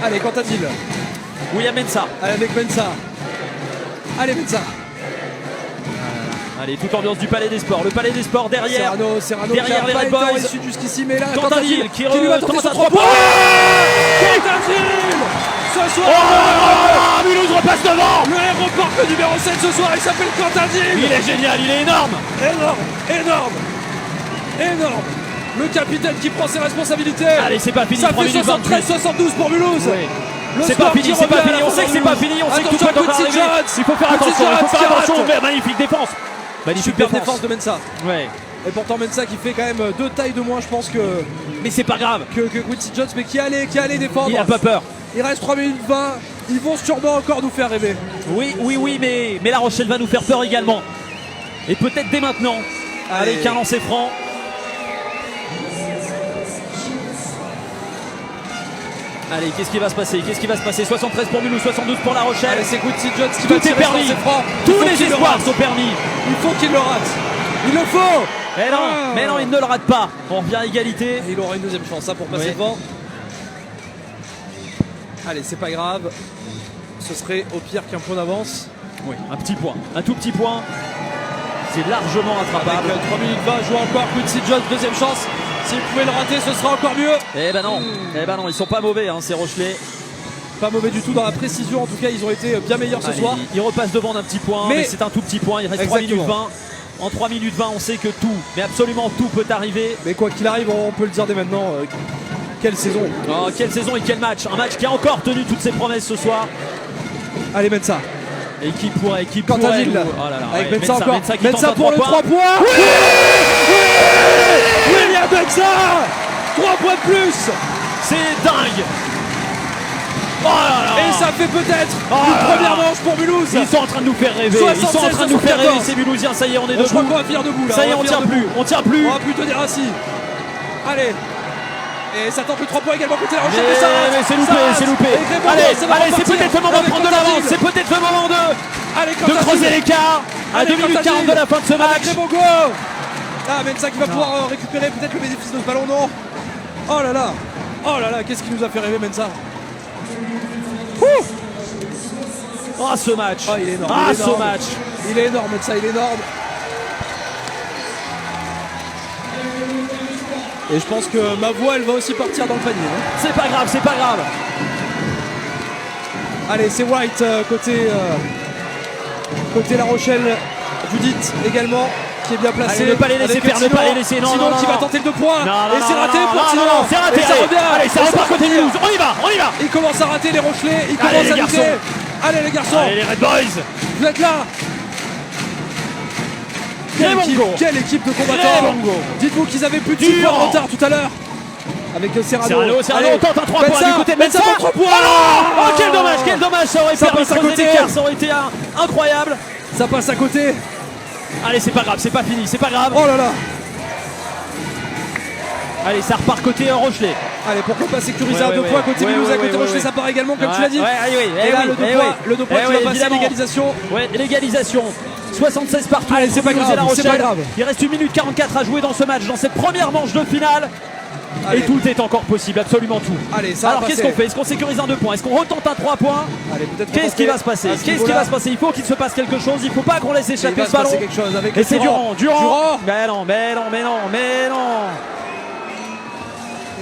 Allez, Quentin Dill. William Mensa. Allez, avec Mensa. Allez, Mensa. Allez, toute l'ambiance du Palais des Sports. Le Palais des Sports derrière. Serrano derrière qui les a pas Red été en Boys. issue jusqu'ici, mais là, Quentin Dill qui lui va tenter tente son à 3 3 points. points. Quentin Dill ce soir. Oh, Mulhouse repasse devant. Le héros parc numéro 7 ce soir, il s'appelle Quentin Dill. Il est génial, il est énorme. Énorme. Le capitaine qui prend ses responsabilités. Allez, c'est pas fini. Ça 3 fait minutes 28. 73-72 pour Mulhouse. Oui. Le C'est score pas fini, qui c'est pas revient fini. à On la sait que c'est fin pas de fini, on sait que tout Attention, peut encore Quincy arriver. Jones. Il faut faire Quincy attention, il faut Jones faire qui attention. rate. Mais magnifique défense. Magnifique Super défense de Mensa. Ouais. Et pourtant Mensa qui fait quand même 2 tailles de moins, je pense, que Mais c'est pas grave. Quincy Jones, mais qui allait défendre. Il a pas peur. Il reste 3 minutes 20. Ils vont sûrement encore nous faire rêver. Oui, mais La Rochelle va nous faire peur également. Et peut-être dès maintenant, Allez. avec un lancer franc. Allez, qu'est-ce qui va se passer? 73 pour Mulhouse, 72 pour La Rochelle. Allez, c'est Quincy Jones qui Tout va est tirer permis. ses francs. Tous Il faut les qu'il le espoirs rate. sont permis. Il faut qu'il le rate. Il le faut. Mais non, il ne le rate pas. On revient à égalité. Et il aura une deuxième chance pour passer devant. Allez, c'est pas grave. Ce serait au pire qu'un point d'avance. Oui, un petit point, un tout petit point. C'est largement attrapable. Avec 3 minutes 20, jouer encore. Quincy Jones, deuxième chance. S'il pouvait le rater, ce sera encore mieux. Eh ben non, ils sont pas mauvais, hein, ces Rochelais. Pas mauvais du tout dans la précision. En tout cas, ils ont été bien meilleurs ce soir. Ils repassent devant d'un petit point, mais c'est un tout petit point. Il reste 3 minutes 20. En 3 minutes 20, on sait que tout, mais absolument tout peut arriver. Mais quoi qu'il arrive, on peut le dire dès maintenant. Quelle saison! Oh, quelle saison et quel match! Un match qui a encore tenu toutes ses promesses ce soir. Allez, Mensah. Et qui pourrait. Oh là là, avec Mensah encore. Mensah pour le 3 points! Oui, William Mensah! 3 points de plus! C'est dingue! Oh là là. Et ça fait peut-être une première manche pour Mulhouse. Ils sont en train de nous faire rêver. Ils sont en train de nous faire rêver, ces Mulhousiens. Ça y est, on est debout. Je crois qu'on va finir debout là. Ça y est, on tient plus. On tient plus. On va plus tenir assis. Allez. Et ça tente le 3 points également côté La Rochelle. Mais c'est loupé, c'est loupé. Allez, c'est peut-être le moment de prendre de l'avance. C'est peut-être le moment de creuser l'écart. À 2 minutes 40 de la fin de ce match. Ah, Mensah qui va pouvoir récupérer peut-être le bénéfice de ce ballon, non? Oh là là. Oh là là, qu'est-ce qui nous a fait rêver, Mensah? Oh, ce match. Oh, il est énorme. Ah, ce match. Il est énorme, ça, il est énorme. Et je pense que ma voix, elle va aussi partir dans le panier. Hein. C'est pas grave, c'est pas grave. Allez, c'est White côté La Rochelle. Judith également, qui est bien placé. Allez, ne pas les laisser faire, ne pas les laisser. Non, Tino qui va tenter le 2 points. Et c'est raté pour Tino. C'est raté. Et ça revient. Allez, ça repart côté Mulhouse. On y va, on y va. Il commence à rater les Rochelais. Il commence à douter. Allez les garçons. Allez les Red Boys. Vous êtes là. Quelle équipe de combattants. Dites-vous qu'ils avaient plus de 6 points en retard tout à l'heure. Avec Serrano. Serrano tente un 3 points du côté de Mensah. 3 points. Oh, quel dommage, ça aurait permis de creuser l'écart, ça aurait été incroyable. Ça passe à côté. Allez, c'est pas grave, c'est pas fini, c'est pas grave. Oh là là. Allez, ça repart côté Rochelet. Allez, pourquoi pas sécuriser un 2 points côté Mulhouse, à côté Rochelet, ça part également comme tu l'as dit. Et là, le 2 points qui va passer à l'égalisation. Ouais, l'égalisation. 76 partout. Allez, c'est pas grave. Il reste 1 minute 44 à jouer dans ce match, dans cette première manche de finale. Allez. Et tout est encore possible, absolument tout. Allez, ça alors qu'est-ce qu'on fait? Est-ce qu'on sécurise un 2 points? Est-ce qu'on retente un 3 points? Qu'est-ce qui va se passer? Il faut qu'il se passe quelque chose. Il ne faut pas qu'on laisse échapper ce ballon. Et c'est Durand. Mais non.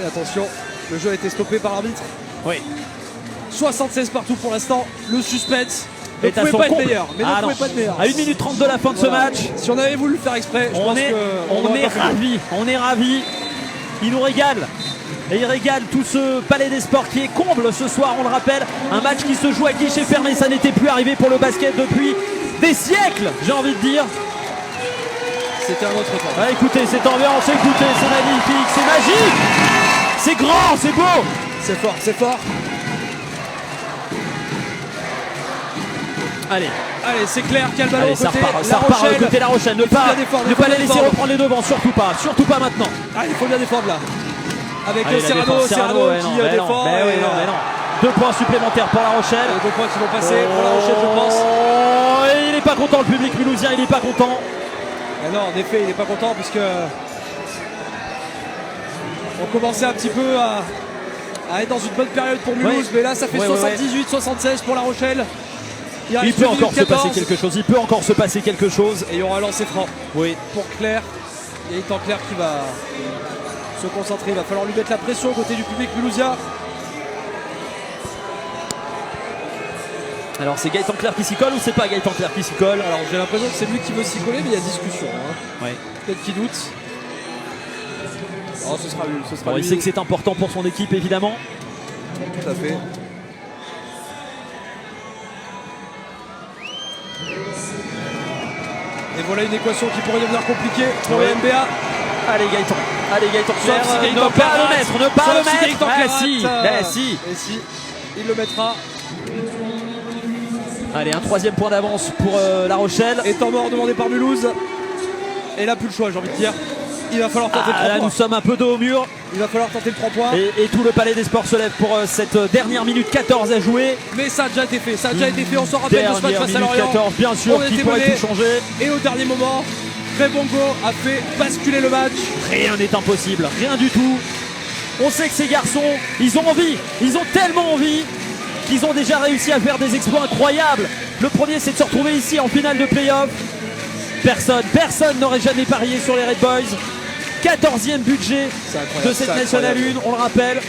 Et attention, le jeu a été stoppé par l'arbitre. Oui. 76 partout pour l'instant. Le suspense ne pouvait pas être meilleur. À 1 minute 30 de la fin de ce match. Si on avait voulu le faire exprès, on est ravis. Il nous régale. Et il régale tout ce palais des sports qui est comble ce soir, on le rappelle. Un match qui se joue à guichet fermé, ça n'était plus arrivé pour le basket depuis des siècles, j'ai envie de dire. C'était un autre temps. Ah, écoutez cette ambiance, écoutez, c'est magnifique, c'est magique. C'est grand, c'est beau. C'est fort. Allez, c'est clair, quel ballon ça repart côté La Rochelle. Ne pas les laisser reprendre les devants, surtout pas maintenant. Il faut bien défendre là. Avec Serrano qui défend. Mais non. 2 points supplémentaires pour La Rochelle. 2 points qui vont passer pour La Rochelle, je pense. Et il n'est pas content, le public mulhousien, il n'est pas content. Et non, en effet, il n'est pas content puisque on commençait un petit peu à être dans une bonne période pour Mulhouse, mais là ça fait 78-76 pour La Rochelle. Il peut encore se passer quelque chose. Et il y aura un lancer franc pour Claire. Et étant Claire qui va se concentrer, il va falloir lui mettre la pression aux côtés du public mulhousien. Alors c'est Gaëtan Claire qui s'y colle ou c'est pas Gaëtan Claire qui s'y colle? Alors j'ai l'impression que c'est lui qui veut s'y coller, mais il y a discussion. Peut-être qu'il doute. Oh, ce sera lui. Il sait que c'est important pour son équipe évidemment. Tout à fait. Et voilà une équation qui pourrait devenir compliquée pour le NBA. Allez Gaëtan Claire, ne pas le mettre. Si, il le mettra. Allez, un 3e point d'avance pour La Rochelle. Et temps mort demandé par Mulhouse. Et là plus le choix, j'ai envie de dire. Il va falloir tenter le 3 points. Là nous sommes un peu dos au mur. Il va falloir tenter le 3 points. Et tout le palais des sports se lève pour cette dernière minute 14 à jouer. Mais ça a déjà été fait, on s'en rappelle de ce match face à Lorient. 14, bien sûr, qui pourrait tout changer. Et au dernier moment, Greg Bongo a fait basculer le match. Rien n'est impossible, rien du tout. On sait que ces garçons, ils ont envie, ils ont tellement envie qu'ils ont déjà réussi à faire des exploits incroyables. Le premier, c'est de se retrouver ici en finale de play-off. Personne n'aurait jamais parié sur les Red Boys. 14e budget de cette National 1, on le rappelle.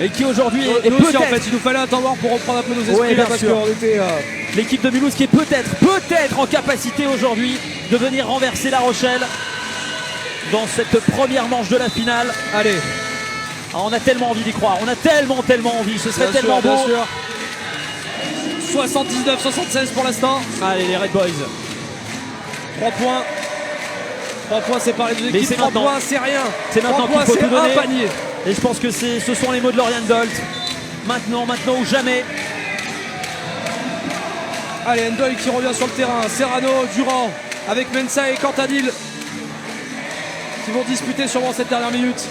Et qui aujourd'hui est nous aussi, peut-être... en fait, il nous fallait un temps mort pour reprendre un peu nos esprits là, parce qu'on était... L'équipe de Mulhouse qui est peut-être en capacité aujourd'hui de venir renverser La Rochelle dans cette première manche de la finale. Allez. On a tellement envie d'y croire, on a tellement envie, ce serait tellement beau. 79-76 pour l'instant. Allez les Red Boys. 3 points. 3 points séparés des équipes, 3 points c'est rien. C'est maintenant qu'il faut tout donner. Un panier. Et je pense que ce sont les mots de Lauriane Dolt. Maintenant ou jamais. Allez, Ndoye qui revient sur le terrain. Serrano, Durand, avec Mensah et Cantadil qui vont disputer sûrement cette dernière minute.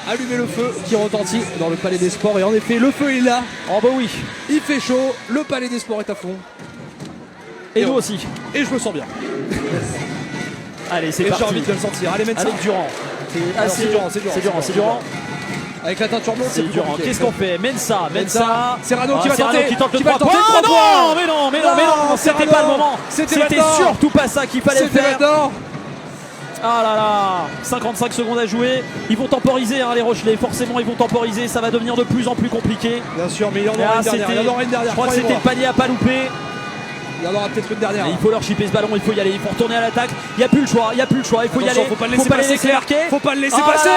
Allumer le feu qui retentit dans le Palais des Sports. Et en effet, le feu est là. Oh bah oui. Il fait chaud. Le Palais des Sports est à fond. Et nous aussi. Et je me sens bien. Allez, c'est parti. J'ai envie de le sentir. Allez, Mensah. Avec Durand. C'est Durand. Avec la teinture blonde, c'est Durand. Qu'est-ce qu'on fait? Mensah. Serrano qui va tenter. Qui tente le 3 points. Non, mais non, c'était pas le moment. C'était surtout pas ça qu'il fallait faire. Maintenant. Ah là là, 55 secondes à jouer. Ils vont temporiser les Rochelais. Forcément, ils vont temporiser. Ça va devenir de plus en plus compliqué. Bien sûr, mais il y en aura une dernière. Je crois que c'était le panier à pas louper. Il y en aura peut-être une dernière. Il faut leur chipper ce ballon, il faut y aller, il faut retourner à l'attaque. Il n'y a plus le choix, il faut y aller. Faut pas le laisser passer, Claire. Faut pas le laisser passer.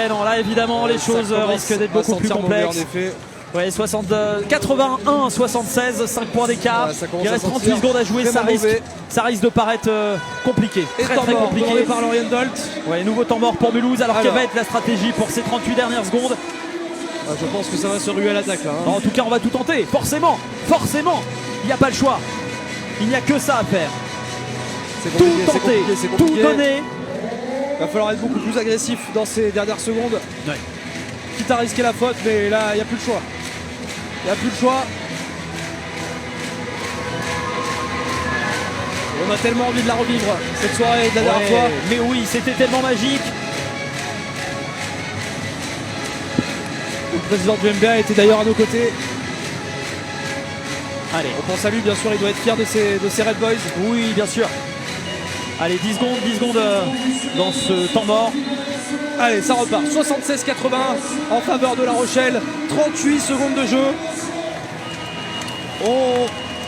Non, là évidemment les choses risquent d'être beaucoup plus complexes. Ouais, 81, 76, 5 points d'écart. Il reste 38 secondes à jouer, ça risque de paraître compliqué. Très compliqué. Par Lauriane Dolt. Ouais, nouveau temps mort pour Mulhouse. Alors quelle va être la stratégie pour ces 38 dernières secondes? Je pense que ça va se ruer à l'attaque là. En tout cas, on va tout tenter. Forcément. Il n'y a pas le choix. Il n'y a que ça à faire. Tout tenter, tout donner. Il va falloir être beaucoup plus agressif dans ces dernières secondes. Ouais. Quitte à risquer la faute, mais là, il n'y a plus le choix. On a tellement envie de la revivre, cette soirée de la dernière fois. Mais oui, c'était tellement magique. Le président du NBA était d'ailleurs à nos côtés. Allez. On pense à lui, bien sûr, il doit être fier de ses Red Boys. Oui, bien sûr. Allez, 10 secondes dans ce temps mort. Allez, ça repart. 76-80 en faveur de La Rochelle. 38 secondes de jeu.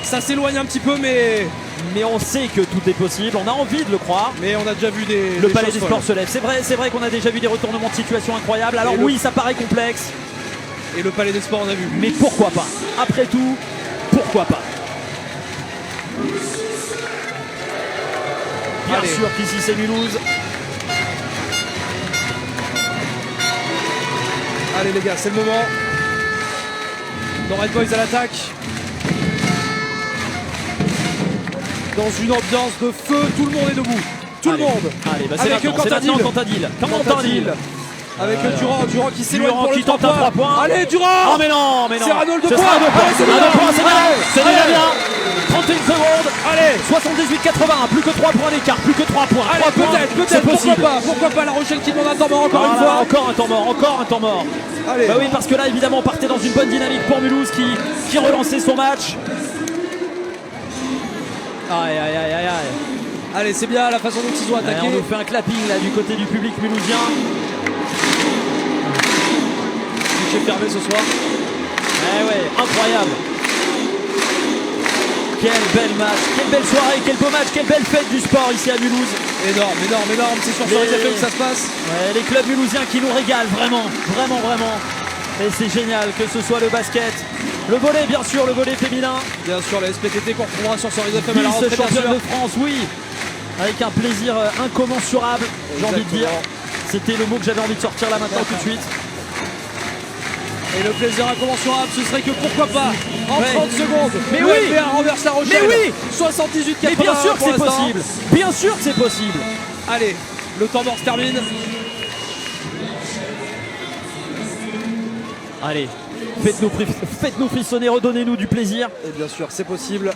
Ça s'éloigne un petit peu, mais on sait que tout est possible. On a envie de le croire. Mais on a déjà vu le Palais des Sports se lève. C'est vrai qu'on a déjà vu des retournements de situation incroyables. Alors oui, ça paraît complexe. Et le Palais des Sports, on a vu. Mais pourquoi pas? Après tout, pourquoi pas? Bien sûr qu'ici c'est Mulhouse. Allez les gars, c'est le moment. Nos Red Boys à l'attaque. Dans une ambiance de feu, tout le monde est debout. Tout le monde. Allez, c'est maintenant Cantadil. Avec Durand qui s'éloigne pour le 3 points. Allez, Durand. Oh mais non. Serrano le 2 points. C'est déjà bien. 31 secondes. Allez, 78-81. Plus que 3 points d'écart. Allez, peut-être. Pourquoi pas La Rochelle qui demande un temps mort encore une fois. Encore un temps mort. Allez. Bah oui, parce que là, évidemment, on partait dans une bonne dynamique pour Mulhouse qui relançait son match. Aïe. Allez, c'est bien la façon dont ils ont attaqué. On nous fait un clapping là du côté du public mulhousien. Guichet fermé ce soir. Ouais, incroyable. Quel bel match, quelle belle soirée, quel beau match, quelle belle fête du sport ici à Mulhouse. Énorme. C'est sur les FM que ça se passe. Ouais, les clubs mulhousiens qui nous régalent vraiment. Et c'est génial que ce soit le basket, le volley bien sûr, le volley féminin. Bien sûr, la SPTT qu'on retrouvera sur les FM à la rentrée. Championne de France, oui. Avec un plaisir incommensurable, j'ai envie de dire. C'était le mot que j'avais envie de sortir là maintenant tout de suite. Et le plaisir incommensurable, ce serait que pourquoi pas en 30 secondes. Mais oui, NBA renverse La Rochelle. Mais oui, 78-80. Mais bien sûr que c'est possible. Bien sûr que c'est possible. Allez, le temps mort se termine. Allez, Faites-nous frissonner, redonnez-nous du plaisir. Et bien sûr, c'est possible.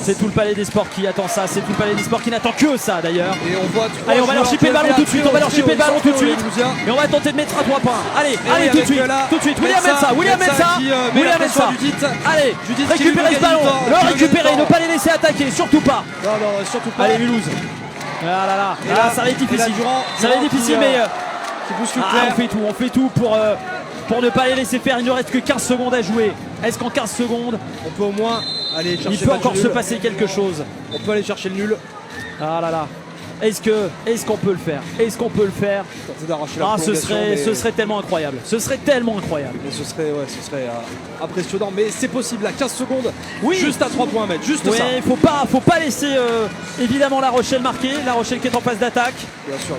C'est tout le Palais des Sports qui attend ça, c'est tout le Palais des Sports qui n'attend que ça d'ailleurs. Et on voit allez, on va leur chipper le ballon tout de suite, on va leur chipper le ballon tout de suite. Et on va tenter de mettre à 3 points. Allez, allez, tout de suite. William Mensah, William Mensah. Allez, récupérez ce ballon, le récupérer, ne pas les laisser attaquer, surtout pas. Non, surtout pas. Allez, Mulhouse. Ah là là, là ça va être difficile. Ça va être difficile, mais on fait tout pour ne pas les laisser faire. Il ne reste que 15 secondes à jouer. Est-ce qu'en 15 secondes, on peut au moins aller chercher il peut encore se passer quelque chose? On peut aller chercher le nul. Ah là là. Est-ce qu'on peut le faire? Est-ce qu'on peut le faire? Ce serait tellement incroyable. Ce serait tellement incroyable. Ce serait impressionnant, mais c'est possible à 15 secondes. Oui. Juste à 3 points à mettre. Juste ça. Faut pas laisser évidemment La Rochelle marquer. La Rochelle qui est en phase d'attaque. Bien sûr.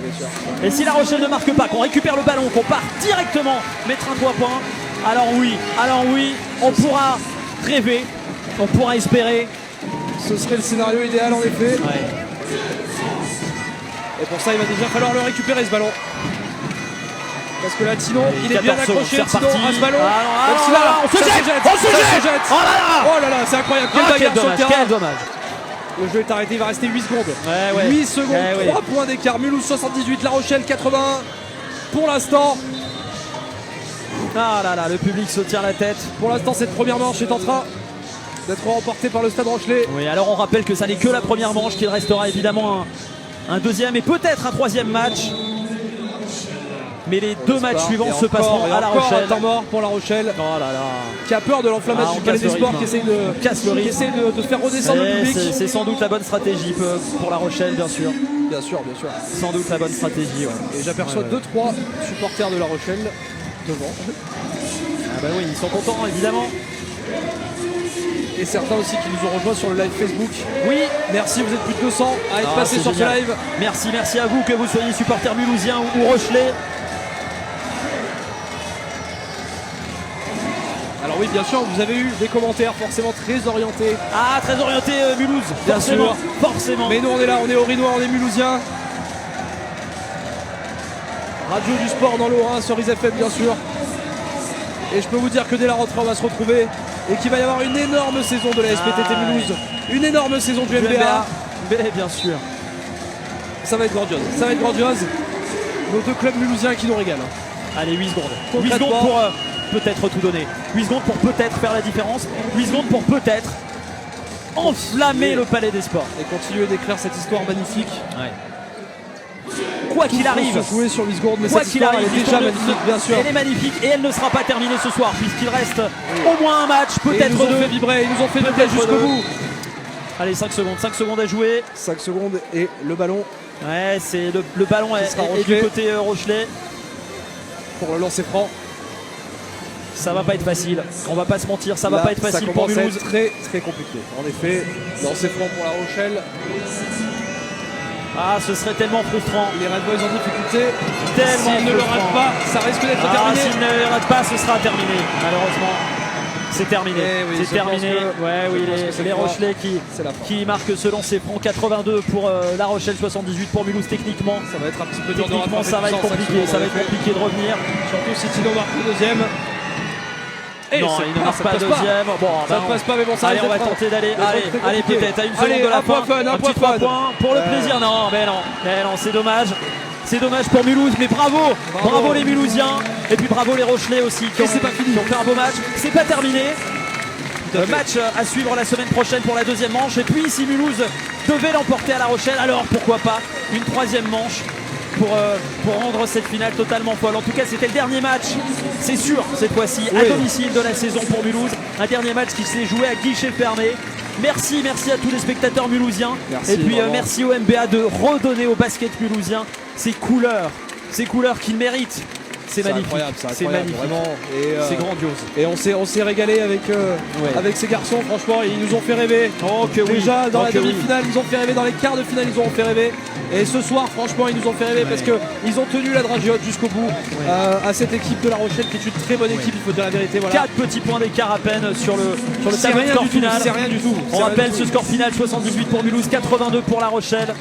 Et si La Rochelle ne marque pas, qu'on récupère le ballon, qu'on part directement mettre un 3 points, alors oui, on pourra rêver, on pourra espérer. Ce serait le scénario idéal en effet. Ouais. Et pour ça, il va déjà falloir le récupérer ce ballon. Parce que là, Tino, il est bien accroché, Tino, à ce ballon. On se jette. Oh là là, c'est incroyable. Quel dommage. Le jeu est arrêté, il va rester 8 secondes. 8 secondes, 3 points d'écart. Mulhouse 78, La Rochelle 81 pour l'instant. Ah là là, le public se tient la tête. Pour l'instant, cette première manche est en train d'être remportée par le Stade Rochelais. Oui, alors on rappelle que ça n'est que la première manche, qu'il restera évidemment un deuxième et peut-être un troisième match. Mais les deux matchs suivants se passeront à La Rochelle. Un temps mort pour La Rochelle. Oh là là. Qui a peur de l'enflammation du Palais des Sports, qui essaie de faire redescendre le public. C'est sans doute la bonne stratégie pour La Rochelle, bien sûr. Bien sûr. Sans doute la bonne stratégie. Ouais. Et j'aperçois 2-3 supporters de La Rochelle devant. Ah bah oui, ils sont contents évidemment. Et certains aussi qui nous ont rejoints sur le live Facebook. Oui, merci, vous êtes plus de 200 à être passés sur ce live. Merci à vous, que vous soyez supporters mulhousiens ou rochelais. Alors oui, bien sûr, vous avez eu des commentaires forcément très orientés. Ah, très orientés Mulhouse, bien sûr. Forcément. Mais nous on est là, on est orinois, on est mulhousiens. Radio du sport dans l'Haut-Rhin sur Rise FM bien sûr. Et je peux vous dire que dès la rentrée on va se retrouver et qu'il va y avoir une énorme saison de la SPTT Mulhouse. Une énorme saison du NBA. Mais bien sûr. Ça va être grandiose. Nos deux clubs mulhousiens qui nous régalent. Allez, 8 secondes. 8 secondes pour peut-être tout donner. 8 secondes pour peut-être faire la différence. 8 secondes pour peut-être enflammer le Palais des Sports. Et continuer d'écrire cette histoire magnifique. Ouais. Quoi qu'il arrive, se jouer sur 8 secondes, mais quoi cette qu'il histoire, arrive, elle est déjà magnifique, bien sûr. Elle est magnifique et elle ne sera pas terminée ce soir puisqu'il reste au moins un match, peut-être deux. Ils nous ont fait vibrer jusqu'au bout. Allez, 5 secondes à jouer. 5 secondes et le ballon. Ouais, c'est le ballon est du côté Rochelais. Pour le lancer franc. Ça va pas être facile, on va pas se mentir, ça va pas être facile pour Mulhouse. Ça très très compliqué. En effet, lancer franc pour La Rochelle. Ah, ce serait tellement frustrant. Les Red Boys en difficulté. S'ils ne le ratent pas, ça risque d'être terminé. S'ils ne le ratent pas, ce sera terminé, malheureusement. C'est terminé. Oui, c'est terminé. Les Rochelais qui marquent selon ses francs 82 pour La Rochelle, 78 pour Mulhouse. Techniquement, ça va être un petit peu dur. Techniquement, ça va être compliqué. Ça va être compliqué de revenir. Surtout si Tino marque le deuxième. Et non, il ne marque pas deuxième. Bon, ça ne passe pas, mais bon, ça allez, on va tenter d'aller. Allez, peut-être à une seconde de la fin. Un petit 3 points pour le plaisir. Non, c'est dommage. C'est dommage pour Mulhouse, mais bravo les Mulhousiens. Et puis bravo les Rochelais aussi qui ont fait un beau match. C'est pas terminé. Match à suivre la semaine prochaine pour la deuxième manche. Et puis si Mulhouse devait l'emporter à La Rochelle, alors pourquoi pas une troisième manche pour rendre cette finale totalement folle. En tout cas, c'était le dernier match, c'est sûr, cette fois-ci, à domicile de la saison pour Mulhouse. Un dernier match qui s'est joué à guichet fermé. Merci à tous les spectateurs mulhousiens. Merci au MBA de redonner au basket mulhousien ces couleurs qu'il mérite. C'est magnifique, c'est magnifique, vraiment. C'est grandiose. Et on s'est régalé avec ces garçons, franchement, ils nous ont fait rêver. Déjà dans la demi-finale, ils nous ont fait rêver, dans les quarts de finale, ils nous ont fait rêver. Et ce soir, franchement, ils nous ont fait rêver parce qu'ils ont tenu la dragiote jusqu'au bout à cette équipe de La Rochelle qui est une très bonne équipe, il faut dire la vérité. 4 petits points d'écart à peine sur le tableau de score final. C'est rien du tout. On rappelle ce score final, 78 pour Mulhouse, 82 pour La Rochelle.